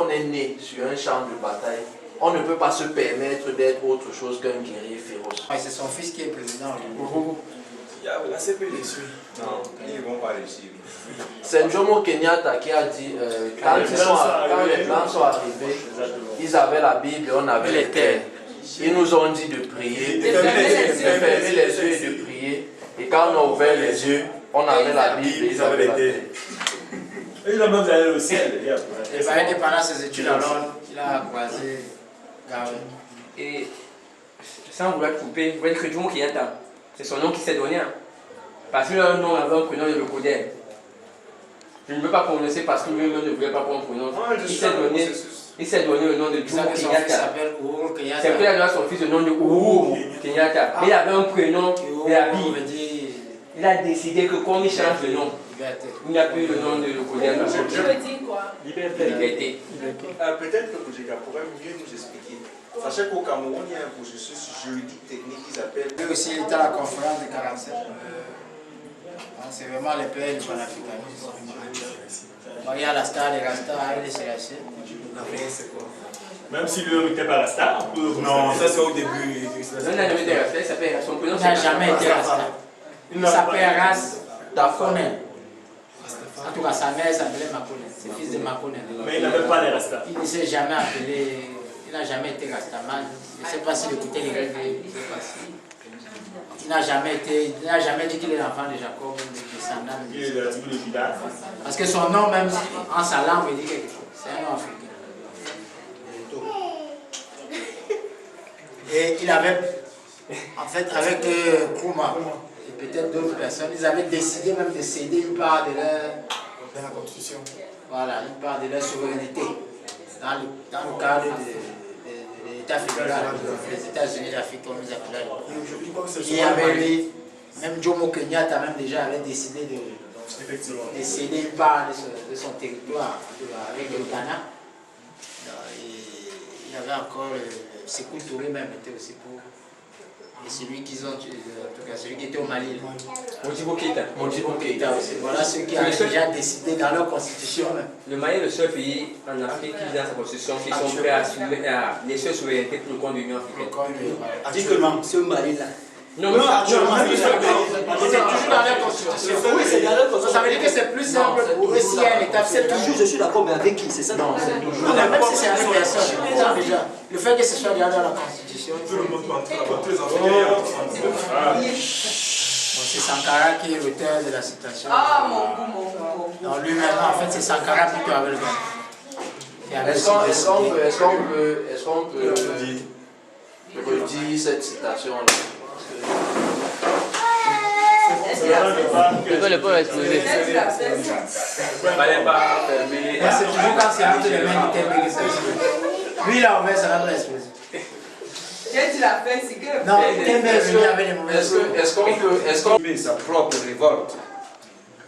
est né sur un champ de bataille, on ne peut pas se permettre d'être autre chose qu'un guerrier féroce. C'est son fils qui est président. La CP les suit. Non, ils ne vont pas réussir. C'est Jomo Kenyatta qui a dit, quand les Blancs sont arrivés, ils avaient la Bible et on avait les terres. Ils nous ont dit de prier, de fermer les yeux et de prier. Et quand on a ouvert les yeux, on avait la Bible et ils avaient la terre. Il a même allé au ciel. Et pendant ses études à Londres, il a croisé Gary. Et sans vouloir couper, vous voyez que Jomo Kenyatta, c'est son nom qui s'est donné. Hein. Parce que leur nom avait un prénom de le coder. Je ne veux pas prononcer parce que lui-même ne voulait pas qu'on prononce. Il s'est donné le nom de Jomo Kenyatta. C'est pour qu'il a donné à son fils le nom de Uhuru Kenyatta. Mais il avait un prénom de la Bible. Il a décidé que comme il change de nom, il n'y a plus le nom de le coder. Je veux dire quoi? Liberté. Peut-être que Boujega pourrait mieux nous expliquer. Sachez qu'au Cameroun, il y a un processus juridique technique qu'ils appellent. Lui aussi, il était à la conférence de 47. C'est vraiment les pays du panafricanisme. Il y a la star des Rastas, il est sélectionné. Même si lui n'était pas la star, non, ça c'est au début. Il n'a jamais été Rasta, il s'appelle son prénom. Il n'a jamais été Rasta. Il s'appelle Ras Dafonen. En tout cas, sa mère s'appelait Makonnen. C'est fils de Makonnen. Mais il n'avait pas les Rastas. Il ne s'est jamais appelé. Il n'a jamais été Rastaman. Je ne sais pas s'il écoutait les règles. Il n'a jamais dit qu'il est l'enfant de Jacob ou de Sandam. Il est de la tribu de Judas. Parce que son nom, même en sa langue, il dit quelque chose. C'est un nom africain. Et il avait, en fait, avec Kouma et peut-être d'autres personnes, ils avaient décidé même de céder une part de la Constitution. Voilà, une part de leur souveraineté dans le cadre de l'État fédéral, des États-Unis d'Afrique, comme ils appelaient. Il y avait même Jomo Kenyatta même déjà avait décidé de céder une part de son territoire avec le Ghana. Il y avait encore Sékou Touré même était aussi pour. Et celui qu'ils ont tué, en tout cas celui qui était au Mali. Modibo Keïta. Modibo Keïta aussi. Voilà ceux qui avaient déjà décidé dans leur constitution même. Le Mali est le seul pays en Afrique qui, dans sa constitution, qui sont prêts à laisser souveraineté pour le compte de l'Union africaine. Actuellement, ce Mali-là. Non, actuellement, c'est toujours dans leur constitution. Oui, c'est dans leur constitution. Ça veut dire que c'est plus simple pour eux s'il y a un État. C'est toujours, je suis d'accord, mais avec qui? C'est ça? Non, c'est toujours. Même si c'est avec personne, déjà. Le fait que ce soit déjà dans la constitution. C'est Sankara qui est l'auteur de la citation. Ah, mon. Non, lui-même, en fait, c'est Sankara plutôt avec le Ghana. Est-ce qu'on peut redire cette citation-là? Le peuple a explosé. Il ne fallait pas fermer. C'est toujours quand c'est entre les mains du Tembe que ça explose. Lui, il a ouvert, ça va pas exploser. Qu'est-ce que tu l'as fait? C'est que. Non, Tembe est venu avec les mauvaises choses. Est-ce qu'on peut sa propre révolte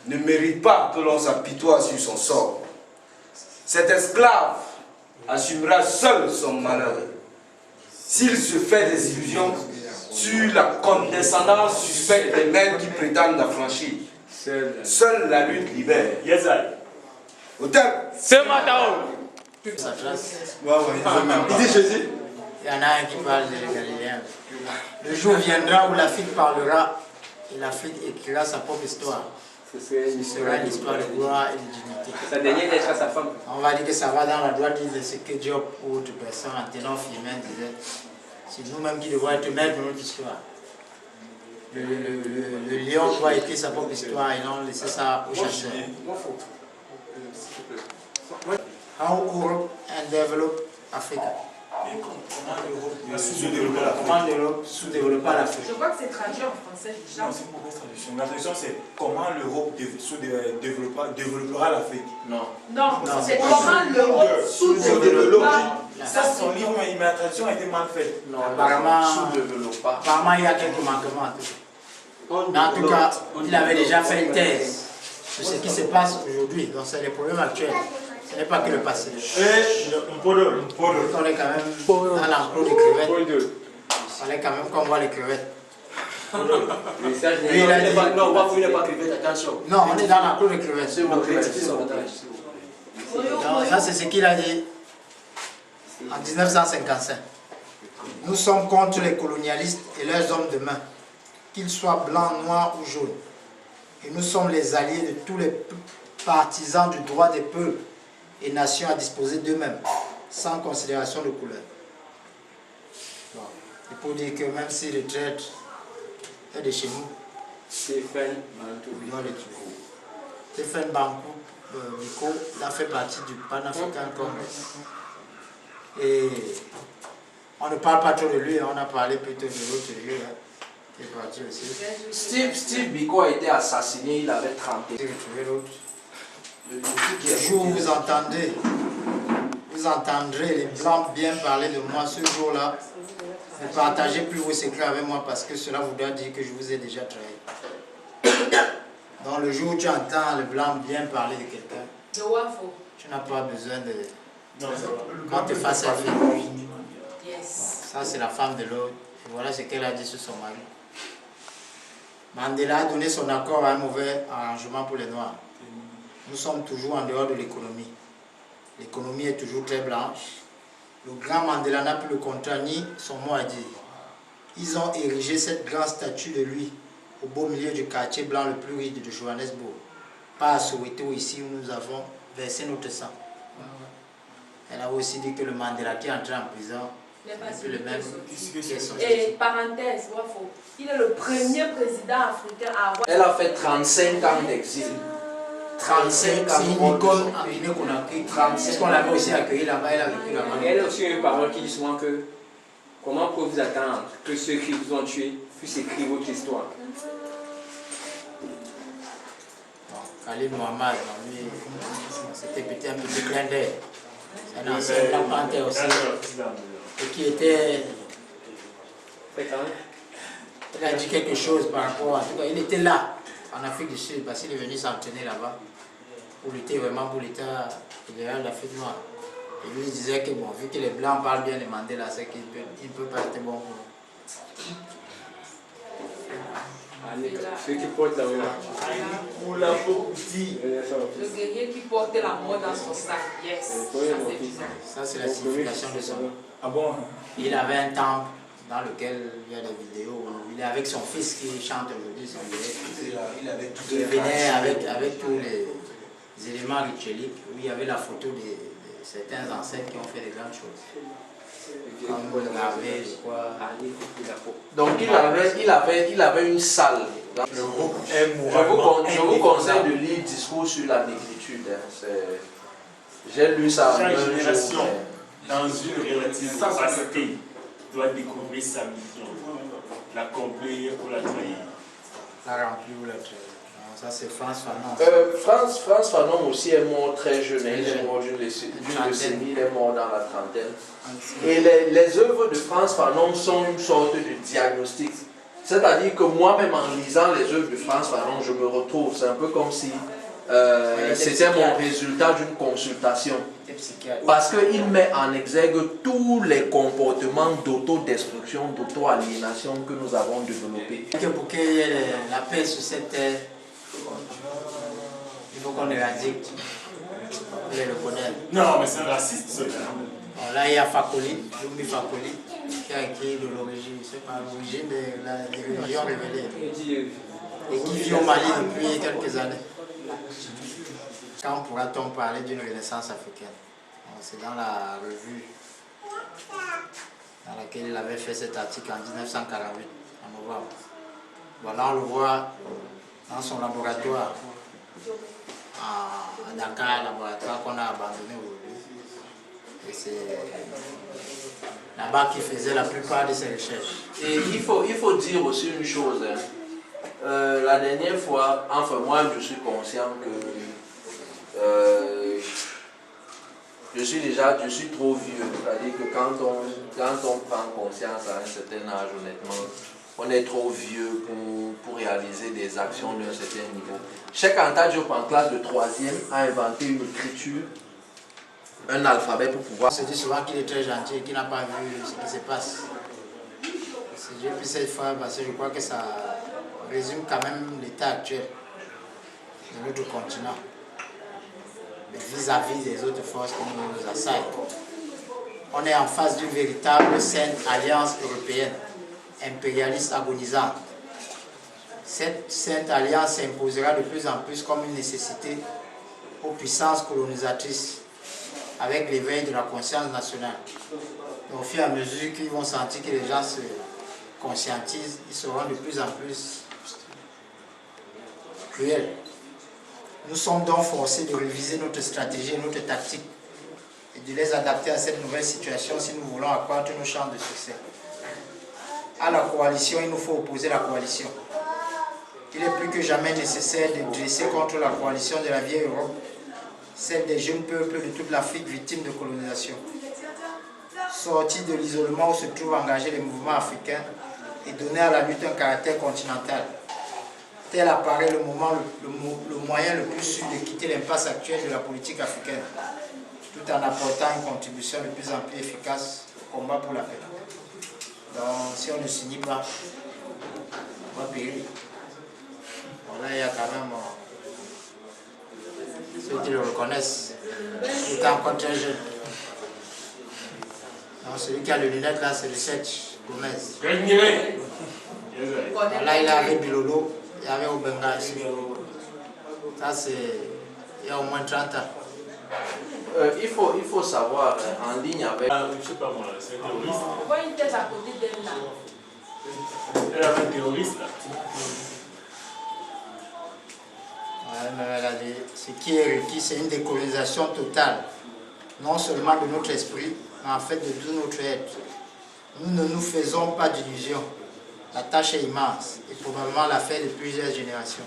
ne mérite pas que l'on s'apitoie sur son sort? Cet esclave assumera seul son malheur. s'il se fait des illusions sur la condescendance suspecte des maîtres qui prétendent l'affranchir, seule la lutte libère. Au terme. C'est Matao. Sa classe. Il dit Jésus. Il y en a un qui parle de Galiléens. Le jour viendra où l'Afrique parlera et l'Afrique écrira sa propre histoire. Ce sera une histoire de gloire et de dignité. Sa dernière lettre à sa femme. On va dire que ça va dans la droite de ce que Diop ou autre personne en tenant Philomène disait. C'est nous-mêmes qui devons être maîtres de notre histoire. Le lion doit écrire sa propre histoire et non laisser ça aux chasseurs. How Europe and develop Africa. Comment l'Europe sous-développa l'Afrique. Je crois que c'est traduit en français déjà. Non, c'est une mauvaise traduction. La traduction, c'est comment l'Europe développera l'Afrique. Non. Non, c'est comment l'Europe sous-développera. Ça, c'est son livre, mais la traduction a été mal faite. Non, apparemment, sous-développera. apparemment, il y a quelques manquements en tout cas. Mais en tout cas, il avait déjà fait une thèse sur ce qui se passe aujourd'hui. Donc, c'est les problèmes actuels. Ce n'est pas que le passé. On est quand même dans l'enclos des crevettes. On est quand même comme voit les crevettes. Lui, il a dit, Non, il n'a pas crevettes, attention. non, on est dans l'enclos des crevettes. C'est mon crevettes. Donc, ça, c'est ce qu'il a dit en 1955. Nous sommes contre les colonialistes et leurs hommes de main, qu'ils soient blancs, noirs ou jaunes. Et nous sommes les alliés de tous les partisans du droit des peuples et nations à disposer d'eux-mêmes, sans considération de couleur. Bon. Il faut dire que même si le traître est de chez nous, Stéphane Bantou. on doit le tuer. Stéphane Bantou Biko, il a fait partie du Pan-African Congress. Et on ne parle pas trop de lui, on a parlé plutôt de l'autre lieu, qui est parti aussi. Steve Biko a été assassiné, il avait 30 ans. J'ai retrouvé l'autre. Le jour où vous entendrez les blancs bien parler de moi ce jour-là, ne partagez plus vos secrets avec moi parce que cela voudra dire que je vous ai déjà trahi. Donc le jour où tu entends le blanc bien parler de quelqu'un, tu n'as pas besoin de... Quand tu fasses sa fille. Ça c'est la femme de l'autre. Voilà ce qu'elle a dit sur son mari. Mandela a donné son accord à un mauvais arrangement pour les Noirs. Nous sommes toujours en dehors de l'économie. L'économie est toujours très blanche. Le grand Mandela n'a plus le contrat ni son mot à dire. Ils ont érigé cette grande statue de lui au beau milieu du quartier blanc le plus riche de Johannesburg. Pas à Soweto, ici où nous avons versé notre sang. Elle a aussi dit que le Mandela qui est entré en prison n'est plus le même qui est sorti. Et parenthèse, il est le premier président africain à avoir... Elle a fait 35 ans d'exil. 35 ans. C'est une icône en Guinée-Conakry. Est-ce qu'on l'avait aussi accueilli là-bas? Elle a vécu là-bas. Elle a aussi une parole qui dit souvent que comment pouvez-vous attendre que ceux qui vous ont tué puissent écrire votre histoire? Bon, Khalid Mohamed, lui, c'était peut-être un petit clin d'œil. C'est un ancien Black Panther aussi. Et qui était... Il a dit quelque chose par rapport à... En tout cas, il était là, en Afrique du Sud, parce qu'il est venu s'entraîner là-bas, pour lutter vraiment pour l'État fédéral d'Afrique noire. Et lui, il disait que, bon, vu que les Blancs parlent bien de Mandela, c'est qu'il ne peut pas être bon pour eux. Ceux qui portent la mort. Le guerrier qui porte la mort dans son sac. Yes. Ça, c'est la signification de son nom. Ah bon? Il avait un temple dans lequel il y a des vidéos où il est avec son fils qui chante aujourd'hui son guerrier. Il venait avec tous les éléments ritueliques où il y avait la photo de certains ancêtres qui ont fait des grandes choses. Comme le gravé, quoi. Donc il avait une salle. Je vous conseille de lire Discours sur la négritude. J'ai lu ça en Chaque un génération, jour. dans une relative capacité, doit découvrir sa mission, l'accomplir ou la trahir. La remplir ou la trahir. Ça, c'est France Fanon. France Fanon aussi est mort très jeune. Il est mort d'une décennie, il est mort dans la trentaine. Et les œuvres de France Fanon sont une sorte de diagnostic. C'est-à-dire que moi-même, en lisant les œuvres de France Fanon, je me retrouve. C'est un peu comme si c'était mon résultat d'une consultation. Parce qu'il met en exergue tous les comportements d'autodestruction, d'auto-aliénation que nous avons développés. Pour qu'il y ait la paix sur cette terre, il faut qu'on éradique les reconnaître. Non, mais c'est raciste ce gars. Bon, là, il y a Fakoli, Jumbi Fakoli, qui a écrit de l'origine, c'est pas l'origine des religions révélées, et qui vit au Mali depuis quelques années. Quand pourra-t-on parler d'une renaissance africaine? C'est dans la revue dans laquelle il avait fait cet article en 1948, en novembre. Voilà, on le voit dans son laboratoire à Dakar, laboratoire qu'on a abandonné aujourd'hui. Et c'est là-bas qu'il faisait la plupart de ses recherches. Et il faut dire aussi une chose. La dernière fois, enfin moi je suis conscient que je suis trop vieux. C'est-à-dire que quand on prend conscience à un certain âge, honnêtement, on est trop vieux pour réaliser des actions d'un certain niveau. Cheikh Anta Diop en classe de 3e a inventé une écriture, un alphabet pour pouvoir... On se dit souvent qu'il est très gentil et qu'il n'a pas vu ce qui se passe. C'est Dieu puis cette fois, parce que je crois que ça résume quand même l'état actuel de notre continent vis-à-vis des autres forces qui nous assaillent. On est en face d'une véritable saine alliance européenne, impérialiste agonisante. Cette sainte alliance s'imposera de plus en plus comme une nécessité aux puissances colonisatrices, avec l'éveil de la conscience nationale. Donc, au fur et à mesure qu'ils vont sentir que les gens se conscientisent, ils seront de plus en plus cruels. Nous sommes donc forcés de réviser notre stratégie et notre tactique et de les adapter à cette nouvelle situation si nous voulons accroître nos chances de succès. À la coalition, il nous faut opposer la coalition. Il est plus que jamais nécessaire de dresser contre la coalition de la vieille Europe, celle des jeunes peuples de toute l'Afrique victimes de colonisation. Sortir de l'isolement où se trouvent engagés les mouvements africains et donner à la lutte un caractère continental. Tel apparaît le moyen le plus sûr de quitter l'impasse actuelle de la politique africaine, tout en apportant une contribution de plus en plus efficace au combat pour la paix. Donc, si on ne s'unit pas, on va périr. Bon, là, il y a quand même ceux qui le reconnaissent. Il est encore très jeune. Donc, celui qui a les lunettes là, c'est le Sech Gomez. Là, il a avec Bilolo. Il y avait au Bengal ici. Ça, c'est il y a au moins 30 ans. Il faut savoir, en ligne avec... je sais pas moi, c'est un terroriste. On voit une tête à côté d'elle là. Elle avait un terroriste là. Ouais, mais regardez, ce qui est requis, c'est une décolonisation totale. Non seulement de notre esprit, mais en fait de tout notre être. Nous ne nous faisons pas d'illusions. La tâche est immense et probablement l'affaire de plusieurs générations.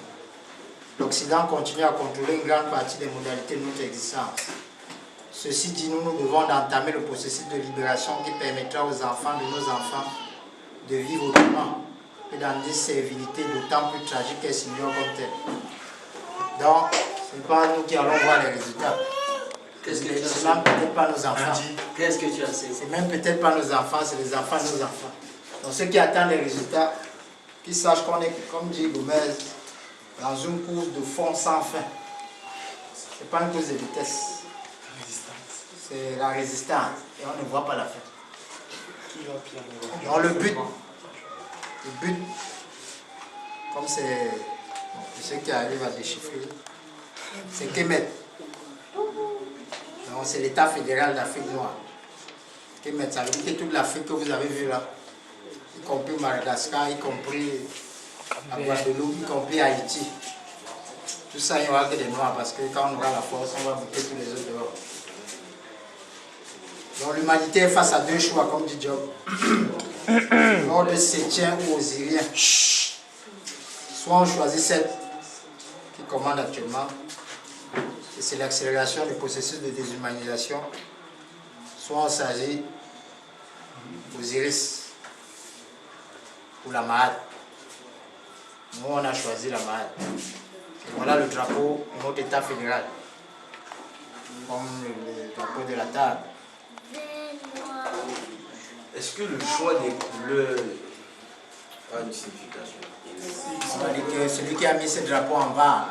L'Occident continue à contrôler une grande partie des modalités de notre existence. Ceci dit, nous devons entamer le processus de libération qui permettra aux enfants de nos enfants de vivre autrement et dans des servilités d'autant plus tragiques qu'elles s'ignorent comme telles. Donc, ce n'est pas nous qui allons voir les résultats. Qu'est-ce que tu as C'est même peut-être pas nos enfants. Qu'est-ce que tu as fait? C'est même peut-être pas nos enfants, c'est les enfants de nos enfants. Donc ceux qui attendent les résultats, qu'ils sachent qu'on est, comme dit Gomez, dans une course de fond sans fin. Ce n'est pas une course de vitesse. C'est la résistance. Et on ne voit pas la fin. Donc le but, comme c'est ceux qui arrivent à déchiffrer, c'est Kemet. Donc c'est l'État fédéral d'Afrique noire. Kemet, ça veut dire que toute l'Afrique que vous avez vue là, y compris Madagascar, y compris la Guadeloupe, y compris Haïti. Tout ça, il n'y aura que des noirs parce que quand on aura la force, on va bouter tous les autres dehors. Donc l'humanité est face à deux choix, comme dit Job. L'ordre sétien ou osirien. Soit on choisit celle qui commande actuellement, et c'est l'accélération du processus de déshumanisation. Soit on s'agit d'Osiris ou la Mahat. Nous, on a choisi la Mahat. Voilà le drapeau de notre État fédéral, comme le drapeau de la table. Est-ce que le choix des couleurs a une signification? On a dit que celui qui a mis ce drapeau en bas